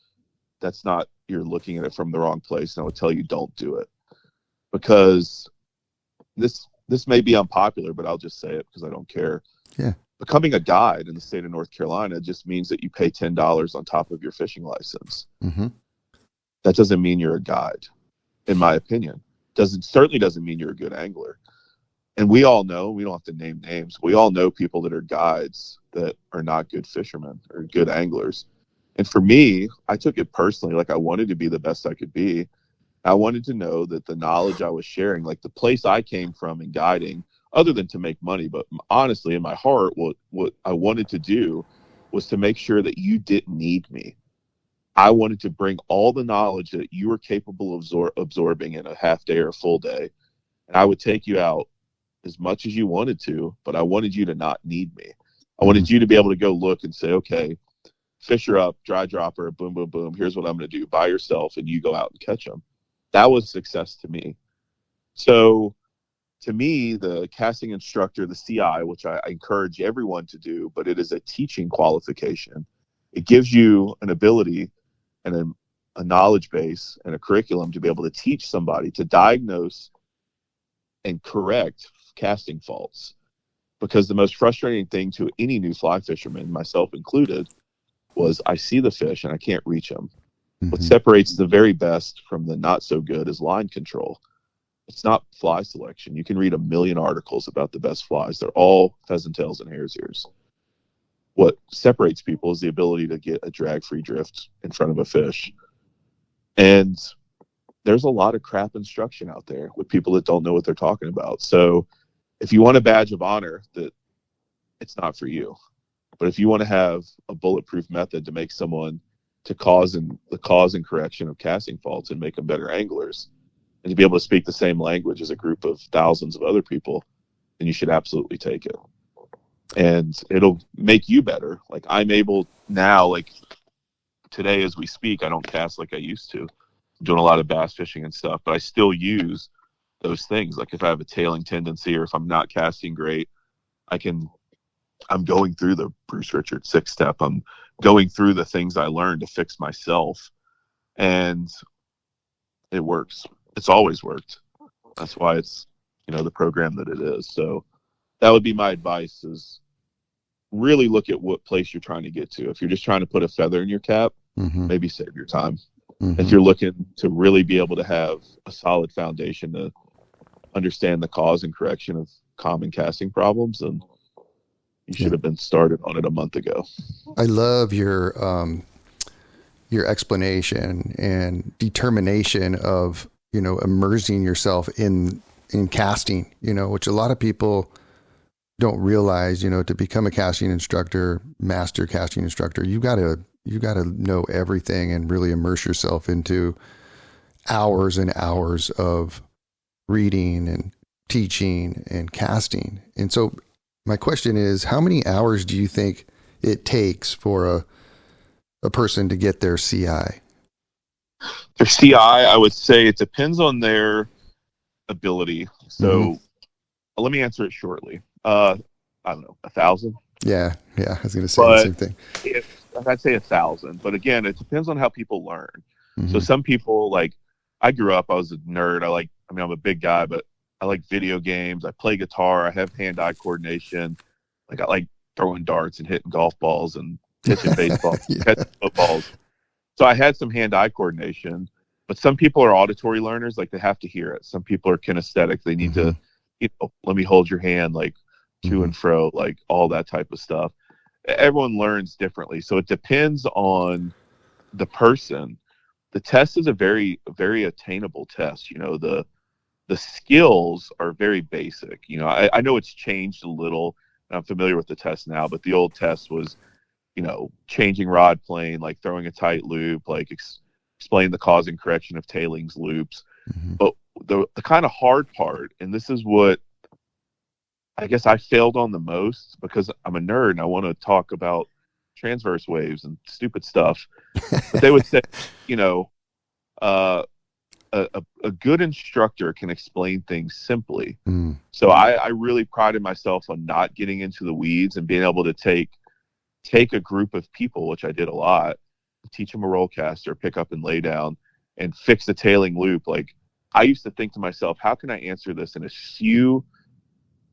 you're looking at it from the wrong place. And I would tell you, don't do it, because this may be unpopular, but I'll just say it because I don't care. Yeah. Becoming a guide in the state of North Carolina just means that you pay $10 on top of your fishing license. Mm-hmm. That doesn't mean you're a guide, in my opinion. Certainly doesn't mean you're a good angler. And we all know, we don't have to name names, we all know people that are guides that are not good fishermen or good anglers. And for me, I took it personally. Like, I wanted to be the best I could be. I wanted to know that the knowledge I was sharing, like the place I came from in guiding, other than to make money, but honestly, in my heart, what I wanted to do was to make sure that you didn't need me. I wanted to bring all the knowledge that you were capable of absorbing in a half day or a full day. And I would take you out as much as you wanted to, but I wanted you to not need me. I wanted you to be able to go look and say, okay, fish her up, dry dropper, boom, boom, boom. Here's what I'm going to do by yourself, and you go out and catch them. That was success to me. So to me, the casting instructor, the CI, which I encourage everyone to do, but it is a teaching qualification. It gives you an ability and a knowledge base and a curriculum to be able to teach somebody to diagnose and correct casting faults. Because the most frustrating thing to any new fly fisherman, myself included, was I see the fish and I can't reach them. Mm-hmm. What separates the very best from the not so good is line control. It's not fly selection. You can read 1 million articles about the best flies. They're all pheasant tails and hare's ears. What separates people is the ability to get a drag-free drift in front of a fish. And there's a lot of crap instruction out there with people that don't know what they're talking about. So if you want a badge of honor, that it's not for you. But if you want to have a bulletproof method to make someone the cause and correction of casting faults and make them better anglers, and to be able to speak the same language as a group of thousands of other people, then you should absolutely take it. And it'll make you better. Like, I'm able now, like today as we speak, I don't cast like I used to. I'm doing a lot of bass fishing and stuff, but I still use those things. Like, if I have a tailing tendency or if I'm not casting great, I'm going through the Bruce Richards 6-step. I'm going through the things I learned to fix myself, and it works. It's always worked. That's why it's, the program that it is. So that would be my advice, is really look at what place you're trying to get to. If you're just trying to put a feather in your cap, maybe save your time. If you're looking to really be able to have a solid foundation to understand the cause and correction of common casting problems, then you should have been started on it a month ago. I love your explanation and determination of, immersing yourself in casting, which a lot of people don't realize. To become a casting instructor, master casting instructor, you got to know everything and really immerse yourself into hours and hours of reading and teaching and casting. And so my question is, how many hours do you think it takes for a person to get their CI? For CI, I would say it depends on their ability. So let me answer it shortly. I don't know, 1,000. Yeah. I was going to say the same thing. I'd say 1,000, but again, it depends on how people learn. Mm-hmm. So some people, like, I grew up, I was a nerd. I'm a big guy, but I like video games. I play guitar. I have hand-eye coordination. Like, I like throwing darts and hitting golf balls and pitching baseball, catching footballs. So I had some hand-eye coordination, but some people are auditory learners. Like, they have to hear it. Some people are kinesthetic. They need to, let me hold your hand, like, to and fro, like all that type of stuff. Everyone learns differently. So it depends on the person. The test is a very, very attainable test. The skills are very basic. I know it's changed a little, and I'm familiar with the test now, but the old test was, changing rod plane, like throwing a tight loop, like explain the cause and correction of tailings loops. But the kind of hard part, and this is what I guess I failed on the most, because I'm a nerd and I want to talk about transverse waves and stupid stuff. But they would say, a good instructor can explain things simply. So I really prided myself on not getting into the weeds and being able to take a group of people, which I did a lot, teach them a roll caster, pick up and lay down, and fix a tailing loop. Like, I used to think to myself, how can I answer this in as few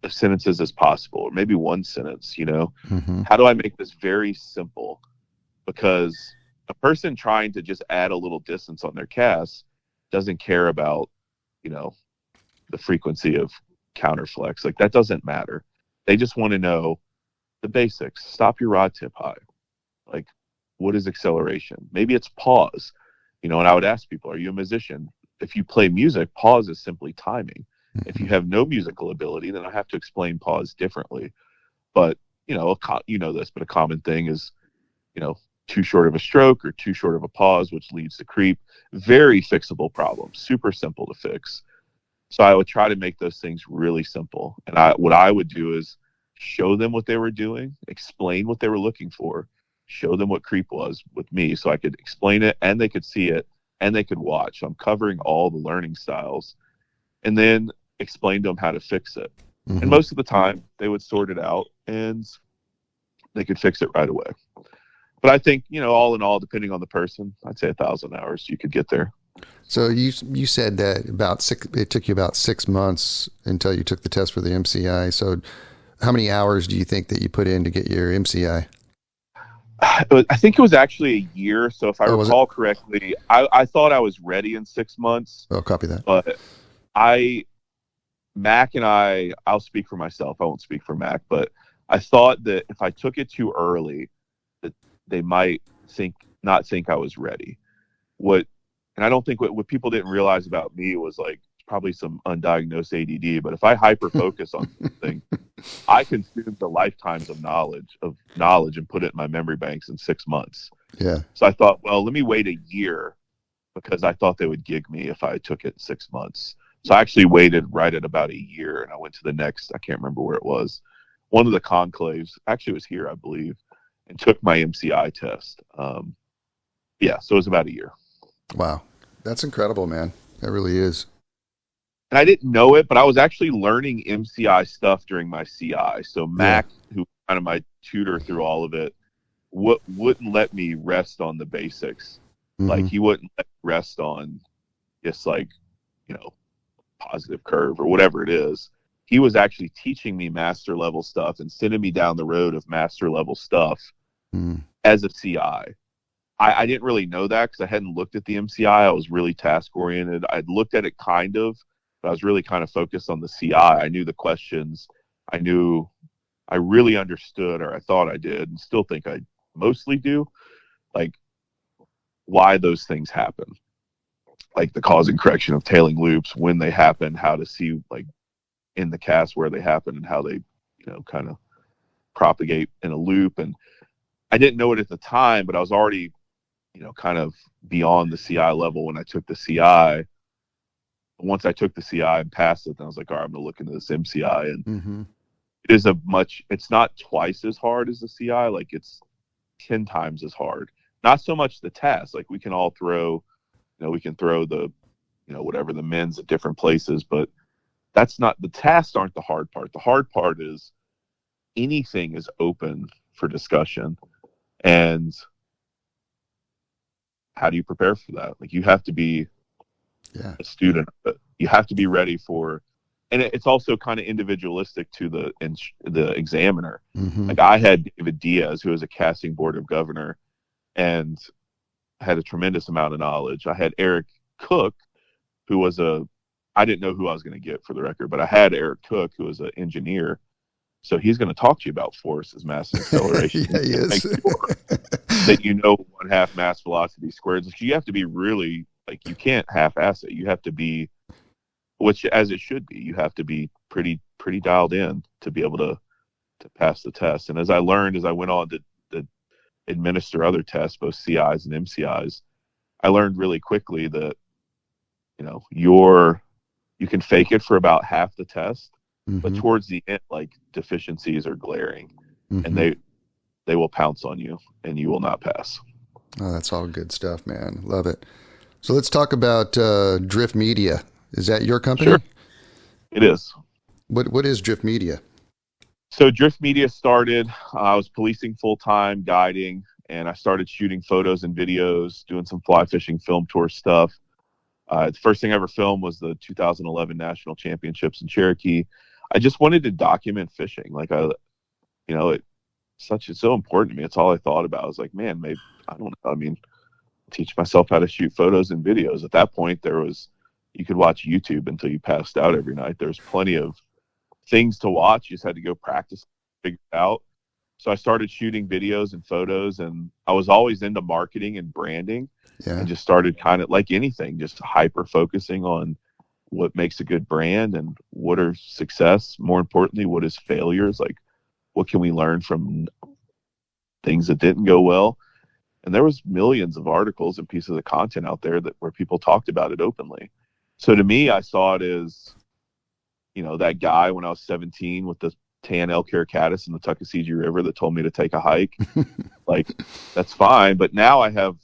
sentences as possible, or maybe one sentence? How do I make this very simple? Because a person trying to just add a little distance on their cast doesn't care about the frequency of counterflex. Like, that doesn't matter. They just want to know the basics. Stop your rod tip high. Like, what is acceleration? Maybe it's pause. And I would ask people, are you a musician? If you play music, pause is simply timing. If you have no musical ability, then I have to explain pause differently. But, this, but a common thing is, too short of a stroke or too short of a pause, which leads to creep. Very fixable problem, super simple to fix. So I would try to make those things really simple. And what I would do is show them what they were doing, explain what they were looking for, show them what creep was with me, so I could explain it and they could see it and they could watch. So I'm covering all the learning styles, and then explain to them how to fix it. And most of the time they would sort it out and they could fix it right away. But I think, all in all, depending on the person, I'd say 1,000 hours you could get there. So you said that it took you about 6 months until you took the test for the MCI. So how many hours do you think that you put in to get your MCI? I think it was actually a year. So if I recall correctly, I thought I was ready in 6 months. Oh, copy that. But Mac and I'll speak for myself. I won't speak for Mac, but I thought that if I took it too early, that they might not think I was ready. And I don't think what people didn't realize about me was, like, probably some undiagnosed ADD. But if I hyper focus on something, I consumed the lifetimes of knowledge and put it in my memory banks in 6 months. Yeah. So I thought, well, let me wait a year, because I thought they would gig me if I took it 6 months. So I actually waited right at about a year, and I went to the next, I can't remember where it was, one of the conclaves. Actually, it was here, I believe, and took my MCI test. So it was about a year. Wow. That's incredible, man. That really is. And I didn't know it, but I was actually learning MCI stuff during my CI. So Mac, who was kind of my tutor through all of it, wouldn't let me rest on the basics. Like, he wouldn't let me rest on just, like, positive curve or whatever it is. He was actually teaching me master level stuff and sending me down the road of master level stuff as a CI. I didn't really know that because I hadn't looked at the MCI. I was really task oriented. I'd looked at it kind of, but I was really kind of focused on the CI. I knew the questions. I really understood, or I thought I did, and still think I mostly do, like, why those things happen. Like the cause and correction of tailing loops, when they happen, how to see, like, in the cast where they happen and how they, kind of propagate in a loop. And I didn't know it at the time, but I was already kind of beyond the CI level when I took the CI. Once I took the CI and passed it, then I was like, all right, I'm going to look into this MCI. And it's not twice as hard as the CI. Like, it's 10 times as hard. Not so much the test. Like, we can all throw, we can throw the, whatever, the men's at different places, but that's not, the tasks aren't the hard part. The hard part is anything is open for discussion. And how do you prepare for that? Like, you have to be a student, but you have to be ready for, and it's also kind of individualistic to the examiner. Like, I had David Diaz, who was a casting board of governor and had a tremendous amount of knowledge. I had Eric Cook, who was I didn't know who I was going to get, for the record, but I had Eric Cook, who was an engineer. So he's going to talk to you about forces, mass acceleration. Yeah, he is. Make sure that 1/2 mass velocity squared. So you have to be really, like, you can't half-ass it. You have to be, which, as it should be, you have to be pretty dialed in to be able to pass the test. And as I learned, as I went on to administer other tests, both CIs and MCIs, I learned really quickly that, you can fake it for about half the test, but towards the end, like, deficiencies are glaring, and they will pounce on you, and you will not pass. Oh, that's all good stuff, man. Love it. So let's talk about Drift Media. Is that your company? Sure. It is. What is Drift Media? So Drift Media started, I was policing full-time, guiding, and I started shooting photos and videos, doing some fly fishing film tour stuff. The first thing I ever filmed was the 2011 National Championships in Cherokee. I just wanted to document fishing. Like, it's so important to me. It's all I thought about. I was like, man, maybe, I don't know. I mean, teach myself how to shoot photos and videos. At that point, you could watch YouTube until you passed out every night. There's plenty of things to watch. You just had to go practice, figure it out. So I started shooting videos and photos, and I was always into marketing and branding. And just started kind of like anything, just hyper focusing on what makes a good brand and what are success. More importantly, what is failures? Like, what can we learn from things that didn't go well? And there was millions of articles and pieces of content out there where people talked about it openly. So to me, I saw it as, that guy when I was 17 with the tan elk hair caddis in the Tuckasegee River that told me to take a hike. Like, that's fine. But now I have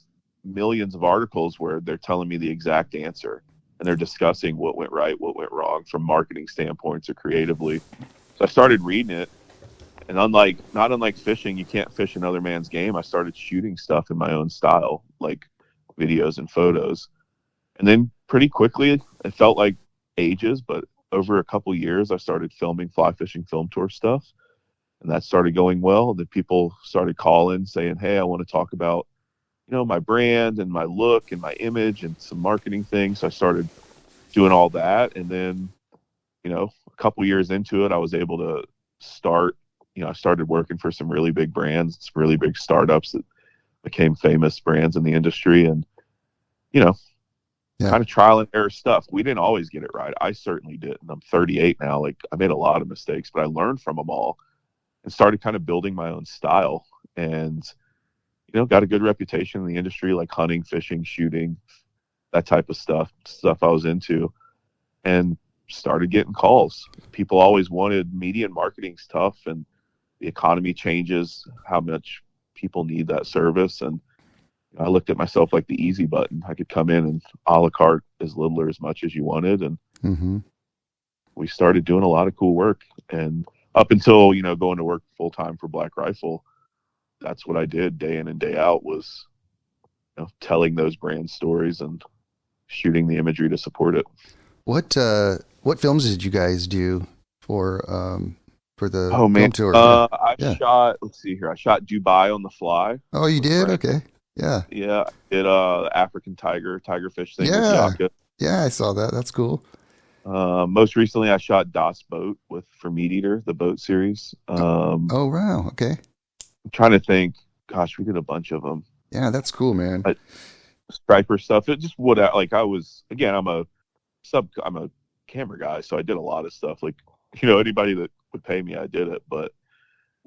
millions of articles where they're telling me the exact answer, and they're discussing what went right, what went wrong from marketing standpoints or creatively. So I started reading it, and not unlike fishing, you can't fish another man's game. I started shooting stuff in my own style, like videos and photos. And then pretty quickly, it felt like ages, but over a couple years, I started filming fly fishing film tour stuff, and that started going well. And then people started calling saying, hey, I want to talk about my brand and my look and my image and some marketing things. So I started doing all that. And then, a couple years into it, I was able to start, I started working for some really big brands, some really big startups that became famous brands in the industry, and, kind of trial and error stuff. We didn't always get it right. I certainly didn't. I'm 38 now. Like, I made a lot of mistakes, but I learned from them all and started kind of building my own style. And got a good reputation in the industry, like hunting, fishing, shooting, that type of stuff I was into, and started getting calls. People always wanted media and marketing's tough, and the economy changes how much people need that service. And I looked at myself like the easy button. I could come in and a la carte as little or as much as you wanted. And we started doing a lot of cool work. And up until, going to work full time for Black Riffle, that's what I did day in and day out, was telling those brand stories and shooting the imagery to support it. What films did you guys do for the film tour? I shot, let's see here, I shot Dubai on the fly. Oh, you did? Frank. Okay. Yeah. Yeah. I did the African tigerfish thing with Yaka. Yeah, I saw that. That's cool. Most recently I shot Das Boat for Meat Eater, the boat series. Oh, wow. Okay. I'm trying to think. Gosh, we did a bunch of them. Yeah, that's cool, man. Striper stuff. It just I'm a camera guy, so I did a lot of stuff. Like, anybody that would pay me, I did it. But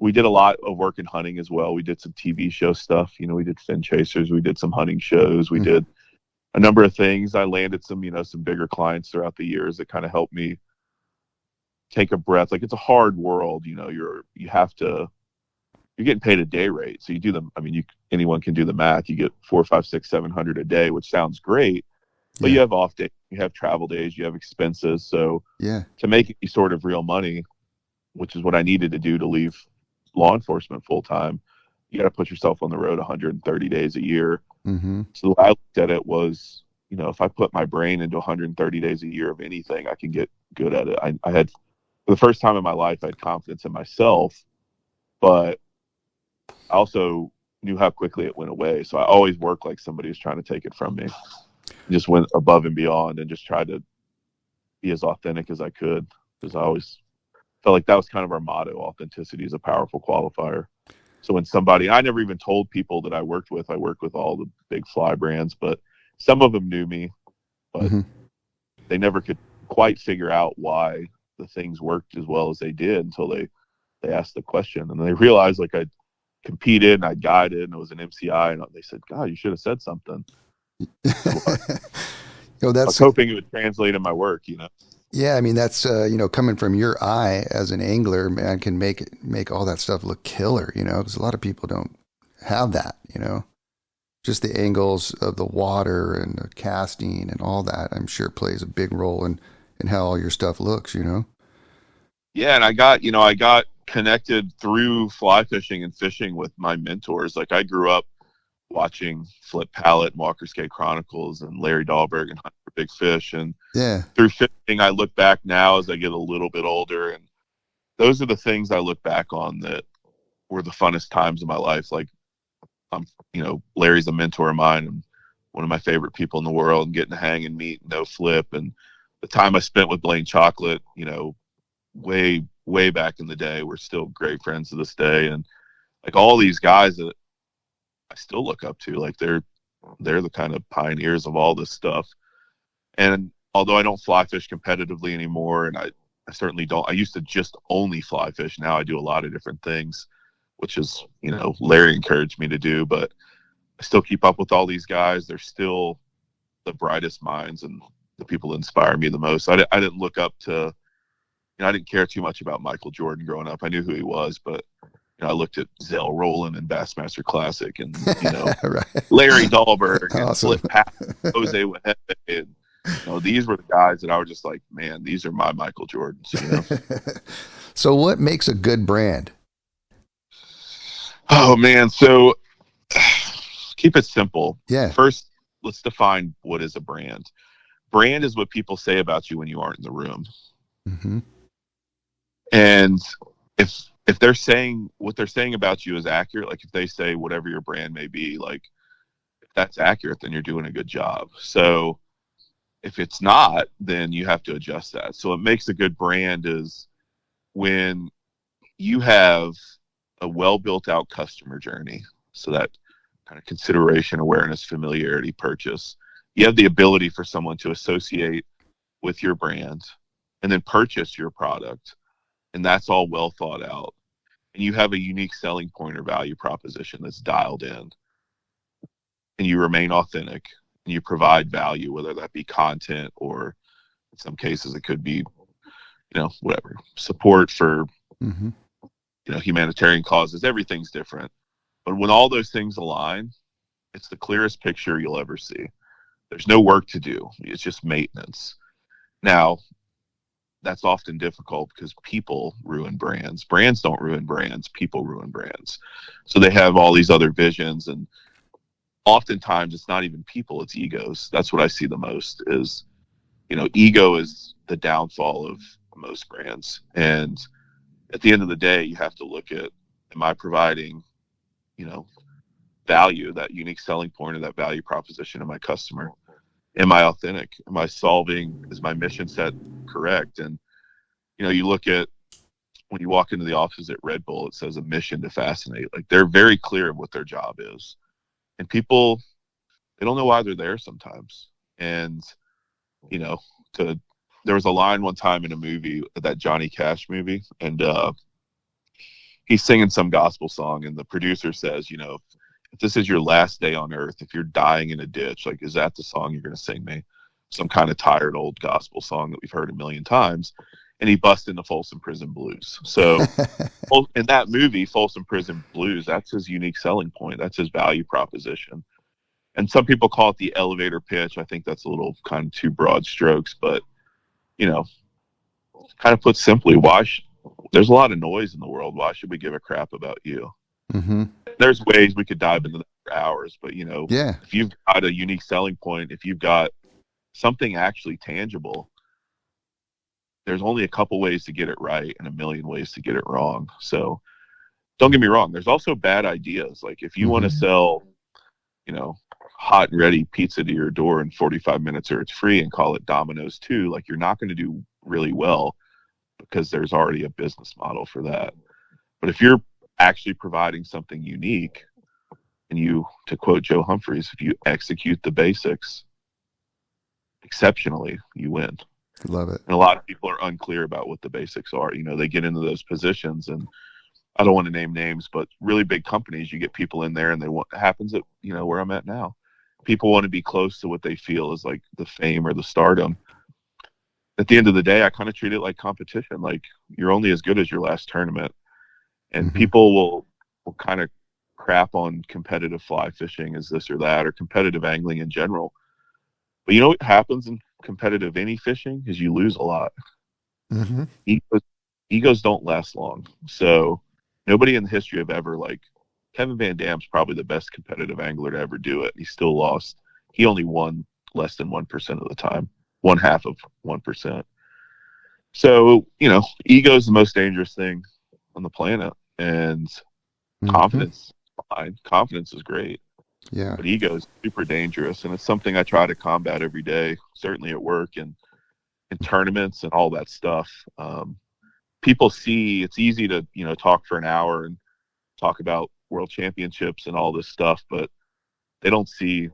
we did a lot of work in hunting as well. We did some TV show stuff. We did fin chasers. We did some hunting shows. We did a number of things. I landed some, some bigger clients throughout the years that kind of helped me take a breath. Like, it's a hard world. You're getting paid a day rate. So you do them. I mean, anyone can do the math. You get 400, 500, 600, 700 a day, which sounds great, but you have off days, you have travel days, you have expenses. So to make any sort of real money, which is what I needed to do to leave law enforcement full time, you got to put yourself on the road 130 days a year. So the way I looked at it was, if I put my brain into 130 days a year of anything, I can get good at it. I had, for the first time in my life, I had confidence in myself, but I also knew how quickly it went away. So I always worked like somebody was trying to take it from me. Just went above and beyond and just tried to be as authentic as I could, because I always felt like that was kind of our motto. Authenticity is a powerful qualifier. So when I never even told people that I worked with all the big fly brands, but some of them knew me, but they never could quite figure out why the things worked as well as they did until they asked the question. And they realized, like, I competed and I guided and it was an MCI, and they said, God, you should have said something. I was hoping it would translate in my work, Yeah, I mean, that's coming from your eye as an angler, man, can make all that stuff look killer, because a lot of people don't have that, just the angles of the water and the casting and all that, I'm sure plays a big role in how all your stuff looks, Yeah, and I got connected through fly fishing and fishing with my mentors. Like, I grew up watching Flip Pallett and Walker's Cay Chronicles and Larry Dahlberg and Hunt for Big Fish. And through fishing, I look back now as I get a little bit older, and those are the things I look back on that were the funnest times of my life. Like, Larry's a mentor of mine and one of my favorite people in the world, and getting to hang and meet No Flip, and the time I spent with Blaine Chocolate, way back in the day. We're still great friends to this day. And like, all these guys that I still look up to, like, they're the kind of pioneers of all this stuff. And although I don't fly fish competitively anymore, and I certainly don't, I used to just only fly fish. Now I do a lot of different things, which is, Larry encouraged me to do, but I still keep up with all these guys. They're still the brightest minds and the people that inspire me the most. I didn't look up to, I didn't care too much about Michael Jordan growing up. I knew who he was, but I looked at Zell Rowland and Bassmaster Classic, and right. Larry Dahlberg and Awesome. Flip Pallett, Jose Wajete, and these were the guys that I was just like, man, these are my Michael Jordans. So what makes a good brand? Oh man, so keep it simple. Yeah. First, let's define what is a brand. Brand is what people say about you when you aren't in the room. And if they're saying what they're saying about you is accurate, like if they say whatever your brand may be, like, if that's accurate, then you're doing a good job. So if it's not, then you have to adjust that. So what makes a good brand is when you have a well built out customer journey. So that kind of consideration, awareness, familiarity, purchase. You have the ability for someone to associate with your brand and then purchase your product. And that's all well thought out. And you have a unique selling point or value proposition that's dialed in. And you remain authentic and you provide value, whether that be content or in some cases it could be, whatever, support for, humanitarian causes. Everything's different. But when all those things align, it's the clearest picture you'll ever see. There's no work to do. It's just maintenance. Now, that's often difficult because people ruin brands. Brands don't ruin brands. People ruin brands. So they have all these other visions, and oftentimes it's not even people, it's egos. That's what I see the most is, ego is the downfall of most brands. And at the end of the day, you have to look at, am I providing, value, that unique selling point or that value proposition to my customer? Am I authentic? Am I solving, is my mission set correct? And, you look at, when you walk into the offices at Red Bull, it says a mission to fascinate. Like, they're very clear of what their job is. And people, they don't know why they're there sometimes. And, there was a line one time in a movie, that Johnny Cash movie, and he's singing some gospel song, and the producer says, you know, if this is your last day on earth, if you're dying in a ditch, like, is that the song you're going to sing me? Some kind of tired old gospel song that we've heard a million times. And he busts into Folsom Prison Blues. So in that movie, Folsom Prison Blues, that's his unique selling point. That's his value proposition. And some people call it the elevator pitch. I think that's a little kind of too broad strokes, but, you know, kind of put simply, there's a lot of noise in the world. Why should we give a crap about you? Mm-hmm. There's ways we could dive into that for hours, but, you know, if you've got a unique selling point, if you've got something actually tangible, there's only a couple ways to get it right and a million ways to get it wrong. So don't get me wrong. There's also bad ideas. Like if you want to sell, you know, hot and ready pizza to your door in 45 minutes or it's free and call it Domino's 2, like you're not going to do really well because there's already a business model for that. But if you're actually providing something unique and you, to quote Joe Humphreys, if you execute the basics exceptionally, you win. Love it. And a lot of people are unclear about what the basics are. You know, they get into those positions, and I don't want to name names, but really big companies, you get people in there and it happens at, you know, where I'm at now. People want to be close to what they feel is like the fame or the stardom. At the end of the day, I kind of treat it like competition. Like you're only as good as your last tournament. And people will kind of crap on competitive fly fishing as this or that, or competitive angling in general. But you know what happens in competitive any fishing is you lose a lot. Egos don't last long. So nobody in the history of ever, like Kevin Van Dam's probably the best competitive angler to ever do it. He still lost. He only won less than 1% of the time, 1/2 of 1%. So, you know, ego is the most dangerous thing on the planet, and confidence, fine. Confidence is great. Yeah. But ego is super dangerous, and it's something I try to combat every day, certainly at work and in tournaments and all that stuff. People see it's easy to, you know, talk for an hour and talk about world championships and all this stuff, but they don't see,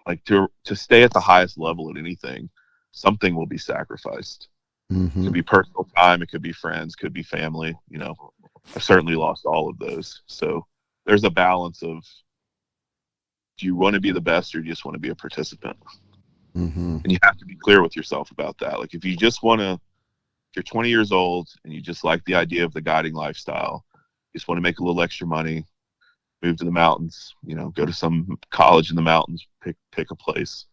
like, to stay at the highest level at anything, something will be sacrificed. It could be personal time, it could be friends, could be family. You know, I've certainly lost all of those. So there's a balance of, do you want to be the best or do you just want to be a participant? And you have to be clear with yourself about that. Like if you just want to, if you're 20 years old and you just like the idea of the guiding lifestyle, you just want to make a little extra money, move to the mountains, you know, go to some college in the mountains, pick a place,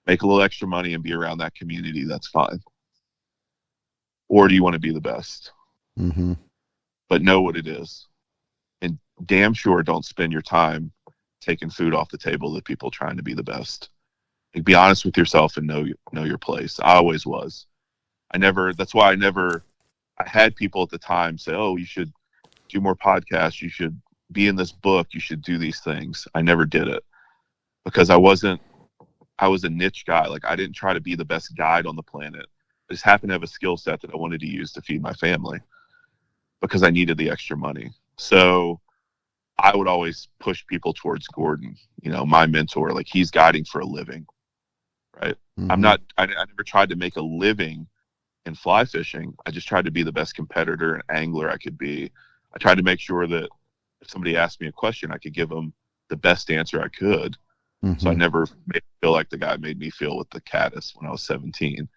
make a little extra money and be around that community, that's fine. Or do you want to be the best? But know what it is. And damn sure don't spend your time taking food off the table to people trying to be the best. Like, be honest with yourself and know your place. I always was. That's why I had people at the time say, oh, you should do more podcasts. You should be in this book. You should do these things. I never did it because I was a niche guy. Like I didn't try to be the best guide on the planet. I just happened to have a skill set that I wanted to use to feed my family because I needed the extra money. So I would always push people towards Gordon, you know, my mentor. Like he's guiding for a living, right? I never tried to make a living in fly fishing. I just tried to be the best competitor and angler I could be. I tried to make sure that if somebody asked me a question, I could give them the best answer I could. So I never made it feel like the guy made me feel with the caddis when I was 17.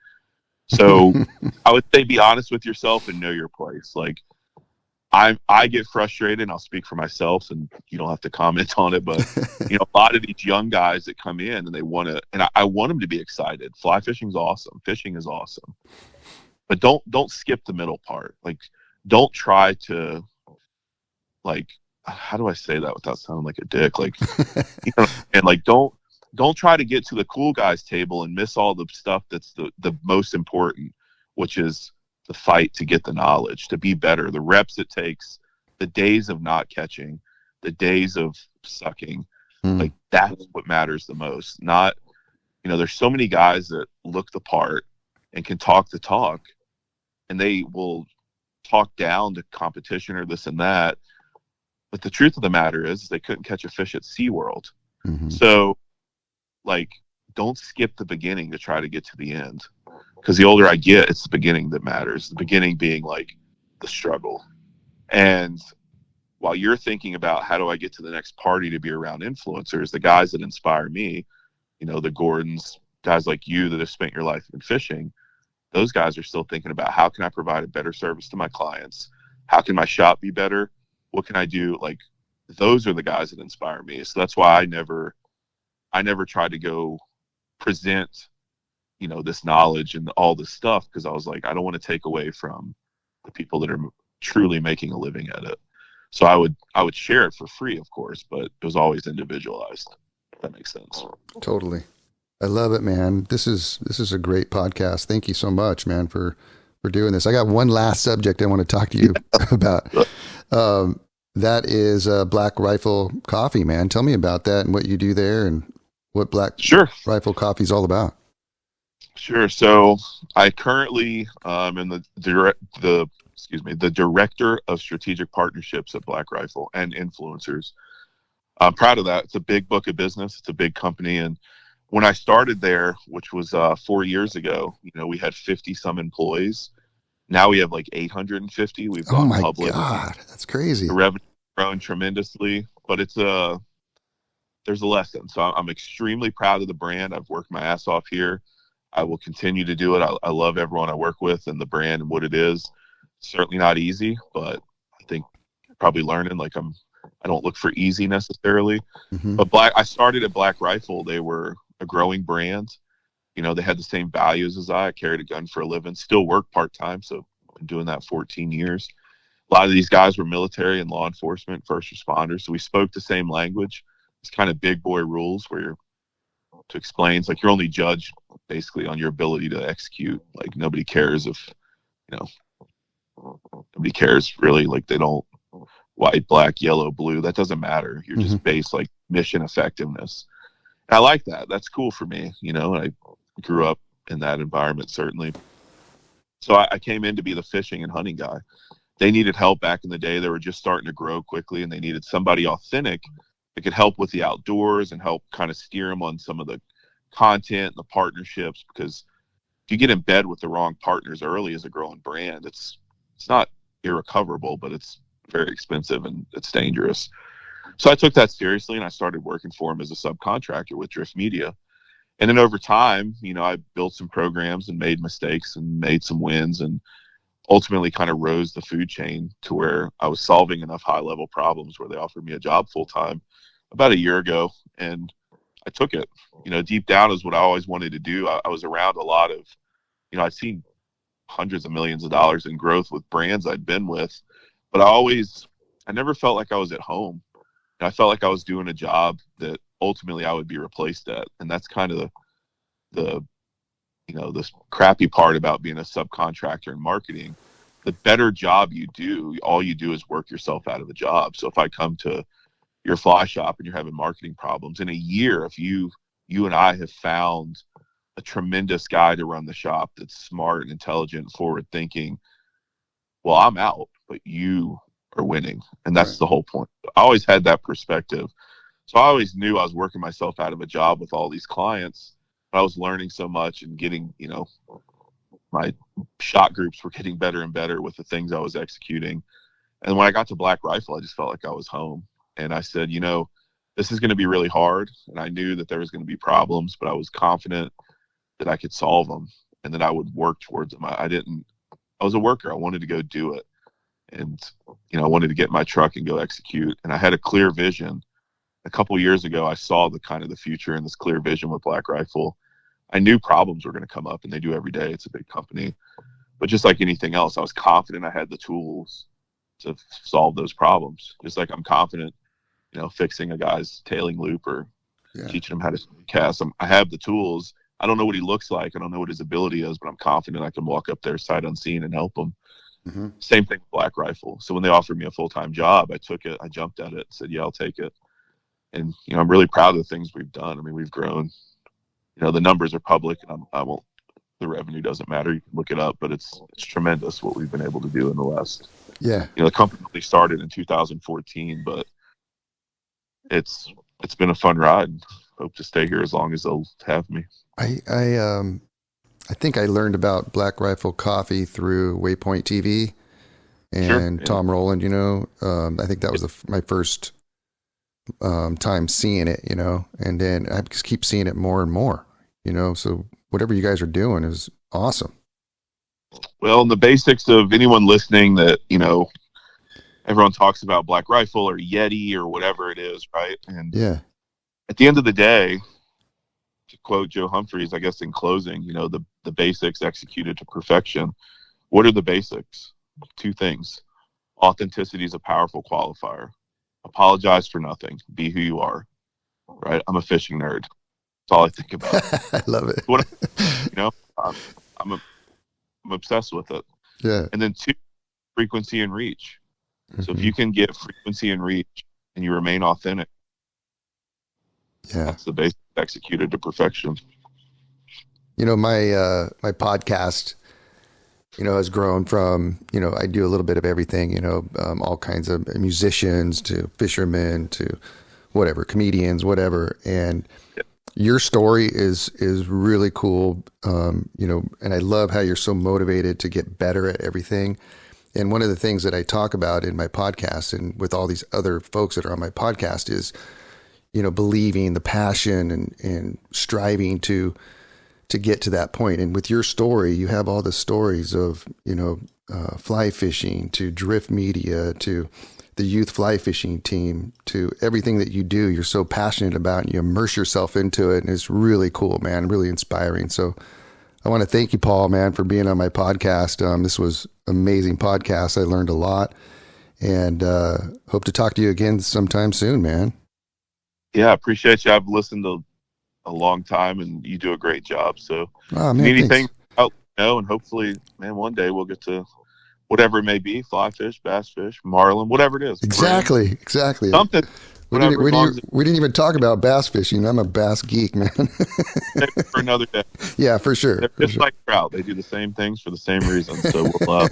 So I would say be honest with yourself and know your place. Like I get frustrated, and I'll speak for myself, and you don't have to comment on it, but you know, a lot of these young guys that come in and they want to, and I want them to be excited. Fly fishing's awesome. Fishing is awesome. But don't skip the middle part. Like don't try to, like, how do I say that without sounding like a dick? Like, you know, and like don't try to get to the cool guys table and miss all the stuff that's the most important, which is the fight to get the knowledge, to be better, the reps it takes, the days of not catching, the days of sucking. Like that's what matters the most. Not, you know, there's so many guys that look the part and can talk the talk, and they will talk down to competition or this and that. But the truth of the matter is they couldn't catch a fish at SeaWorld. So, like, don't skip the beginning to try to get to the end. Because the older I get, it's the beginning that matters. The beginning being, like, the struggle. And while you're thinking about how do I get to the next party to be around influencers, the guys that inspire me, the Gordons, guys like you that have spent your life in fishing, those guys are still thinking about how can I provide a better service to my clients? How can my shop be better? What can I do? Like, those are the guys that inspire me. So that's why I never tried to go present, this knowledge and all this stuff, because I was like, I don't want to take away from the people that are truly making a living at it. So I would share it for free, of course, but it was always individualized. If that makes sense. Totally. I love it, man. This is a great podcast. Thank you so much, man, for doing this. I got one last subject I want to talk to you about. That is Black Riffle Coffee, man. Tell me about that and what you do there and what Black Riffle Coffee is all about. Sure. So I currently am the director of strategic partnerships at Black Riffle and influencers. I'm proud of that. It's a big book of business. It's a big company. And when I started there, which was 4 years ago, we had 50 some employees. Now we have like 850. We've gone public. Oh my God, that's crazy. The revenue grown tremendously, but there's a lesson. So I'm extremely proud of the brand. I've worked my ass off here. I will continue to do it. I love everyone I work with and the brand and what it is. Certainly not easy, but I think probably learning, like I don't look for easy necessarily. Mm-hmm. But I started at Black Riffle. They were a growing brand. They had the same values as I carried a gun for a living, still work part-time. So I've been doing that 14 years. A lot of these guys were military and law enforcement, first responders. So we spoke the same language. It's kind of big boy rules where to explain, it's like you're only judged basically on your ability to execute. Like nobody cares if, nobody cares really. Like they don't white, black, yellow, blue. That doesn't matter. You're just based like mission effectiveness. And I like that. That's cool for me. I grew up in that environment, certainly. So I came in to be the fishing and hunting guy. They needed help back in the day. They were just starting to grow quickly, and they needed somebody authentic that could help with the outdoors and help kind of steer them on some of the content and the partnerships. Because if you get in bed with the wrong partners early as a growing brand, it's not irrecoverable, but it's very expensive and it's dangerous. So I took that seriously, and I started working for them as a subcontractor with Drift Media. And then over time, I built some programs and made mistakes and made some wins and ultimately kind of rose the food chain to where I was solving enough high-level problems where they offered me a job full-time about a year ago. And I took it. Deep down is what I always wanted to do. I was around a lot of, I'd seen hundreds of millions of dollars in growth with brands I'd been with, but I never felt like I was at home. I felt like I was doing a job that ultimately I would be replaced at. And that's kind of the this crappy part about being a subcontractor in marketing. The better job you do, all you do is work yourself out of the job. So if I come to your fly shop and you're having marketing problems, in a year, if you and I have found a tremendous guy to run the shop that's smart and intelligent, forward thinking, well, I'm out, but you are winning. And that's the whole point. I always had that perspective. So I always knew I was working myself out of a job with all these clients. I was learning so much and getting, my shot groups were getting better and better with the things I was executing. And when I got to Black Riffle, I just felt like I was home. And I said, this is going to be really hard. And I knew that there was going to be problems, but I was confident that I could solve them and that I would work towards them. I was a worker. I wanted to go do it. And, I wanted to get in my truck and go execute. And I had a clear vision. A couple years ago, I saw the kind of the future and this clear vision with Black Riffle. I knew problems were going to come up, and they do every day. It's a big company. But just like anything else, I was confident I had the tools to solve those problems. Just like I'm confident, fixing a guy's tailing loop or teaching him how to cast. I have the tools. I don't know what he looks like. I don't know what his ability is, but I'm confident I can walk up there sight unseen and help him. Mm-hmm. Same thing with Black Riffle. So when they offered me a full-time job, I took it. I jumped at it and said, yeah, I'll take it. And, I'm really proud of the things we've done. I mean, we've grown. The numbers are public, and the revenue doesn't matter. You can look it up, but it's tremendous what we've been able to do in the last. Yeah. The company really started in 2014, but it's been a fun ride. Hope to stay here as long as they'll have me. I think I learned about Black Riffle Coffee through Waypoint TV, and Sure. Tom Rowland, I think that was my first time seeing it, and then I just keep seeing it more and more, so whatever you guys are doing is awesome. Well, the basics of anyone listening that, everyone talks about Black Rifle or Yeti or whatever it is, right? And Yeah. at the end of the day, to quote Joe Humphreys, I guess in closing, the basics executed to perfection. What are the basics? Two things. Authenticity is a powerful qualifier. Apologize for nothing. Be who you are. Right? I'm a fishing nerd. That's all I think about. I love it. I'm obsessed with it. Yeah. And then two, frequency and reach. Mm-hmm. So if you can get frequency and reach and you remain authentic, that's the basic executed to perfection. My podcast, has grown from, I do a little bit of everything, all kinds of musicians to fishermen to whatever, comedians, whatever. And your story is really cool. And I love how you're so motivated to get better at everything. And one of the things that I talk about in my podcast and with all these other folks that are on my podcast is, believing, the passion and striving to get to that point. And with your story, you have all the stories of, fly fishing to drift media to the youth fly fishing team to everything that you do. You're so passionate about and you immerse yourself into it. And it's really cool, man, really inspiring. So I want to thank you, Paul, man, for being on my podcast. This was amazing podcast. I learned a lot and hope to talk to you again sometime soon, man. Yeah, I appreciate you. I've listened to a long time and you do a great job. So man, anything out, and hopefully, man, one day we'll get to whatever it may be, fly fish, bass fish, marlin, whatever it is. Exactly. Something. We didn't even talk about bass fishing. I'm a bass geek, man. For another day. Yeah, for sure. They're just like trout. They do the same things for the same reason. So we'll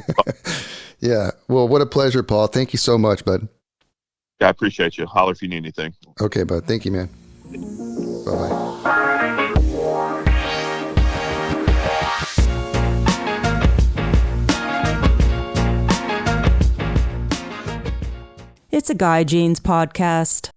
yeah. Well, what a pleasure, Paul. Thank you so much, bud. Yeah, I appreciate you. Holler if you need anything. Okay, bud. Thank you, man. Bye-bye. It's a Guy Jeans podcast.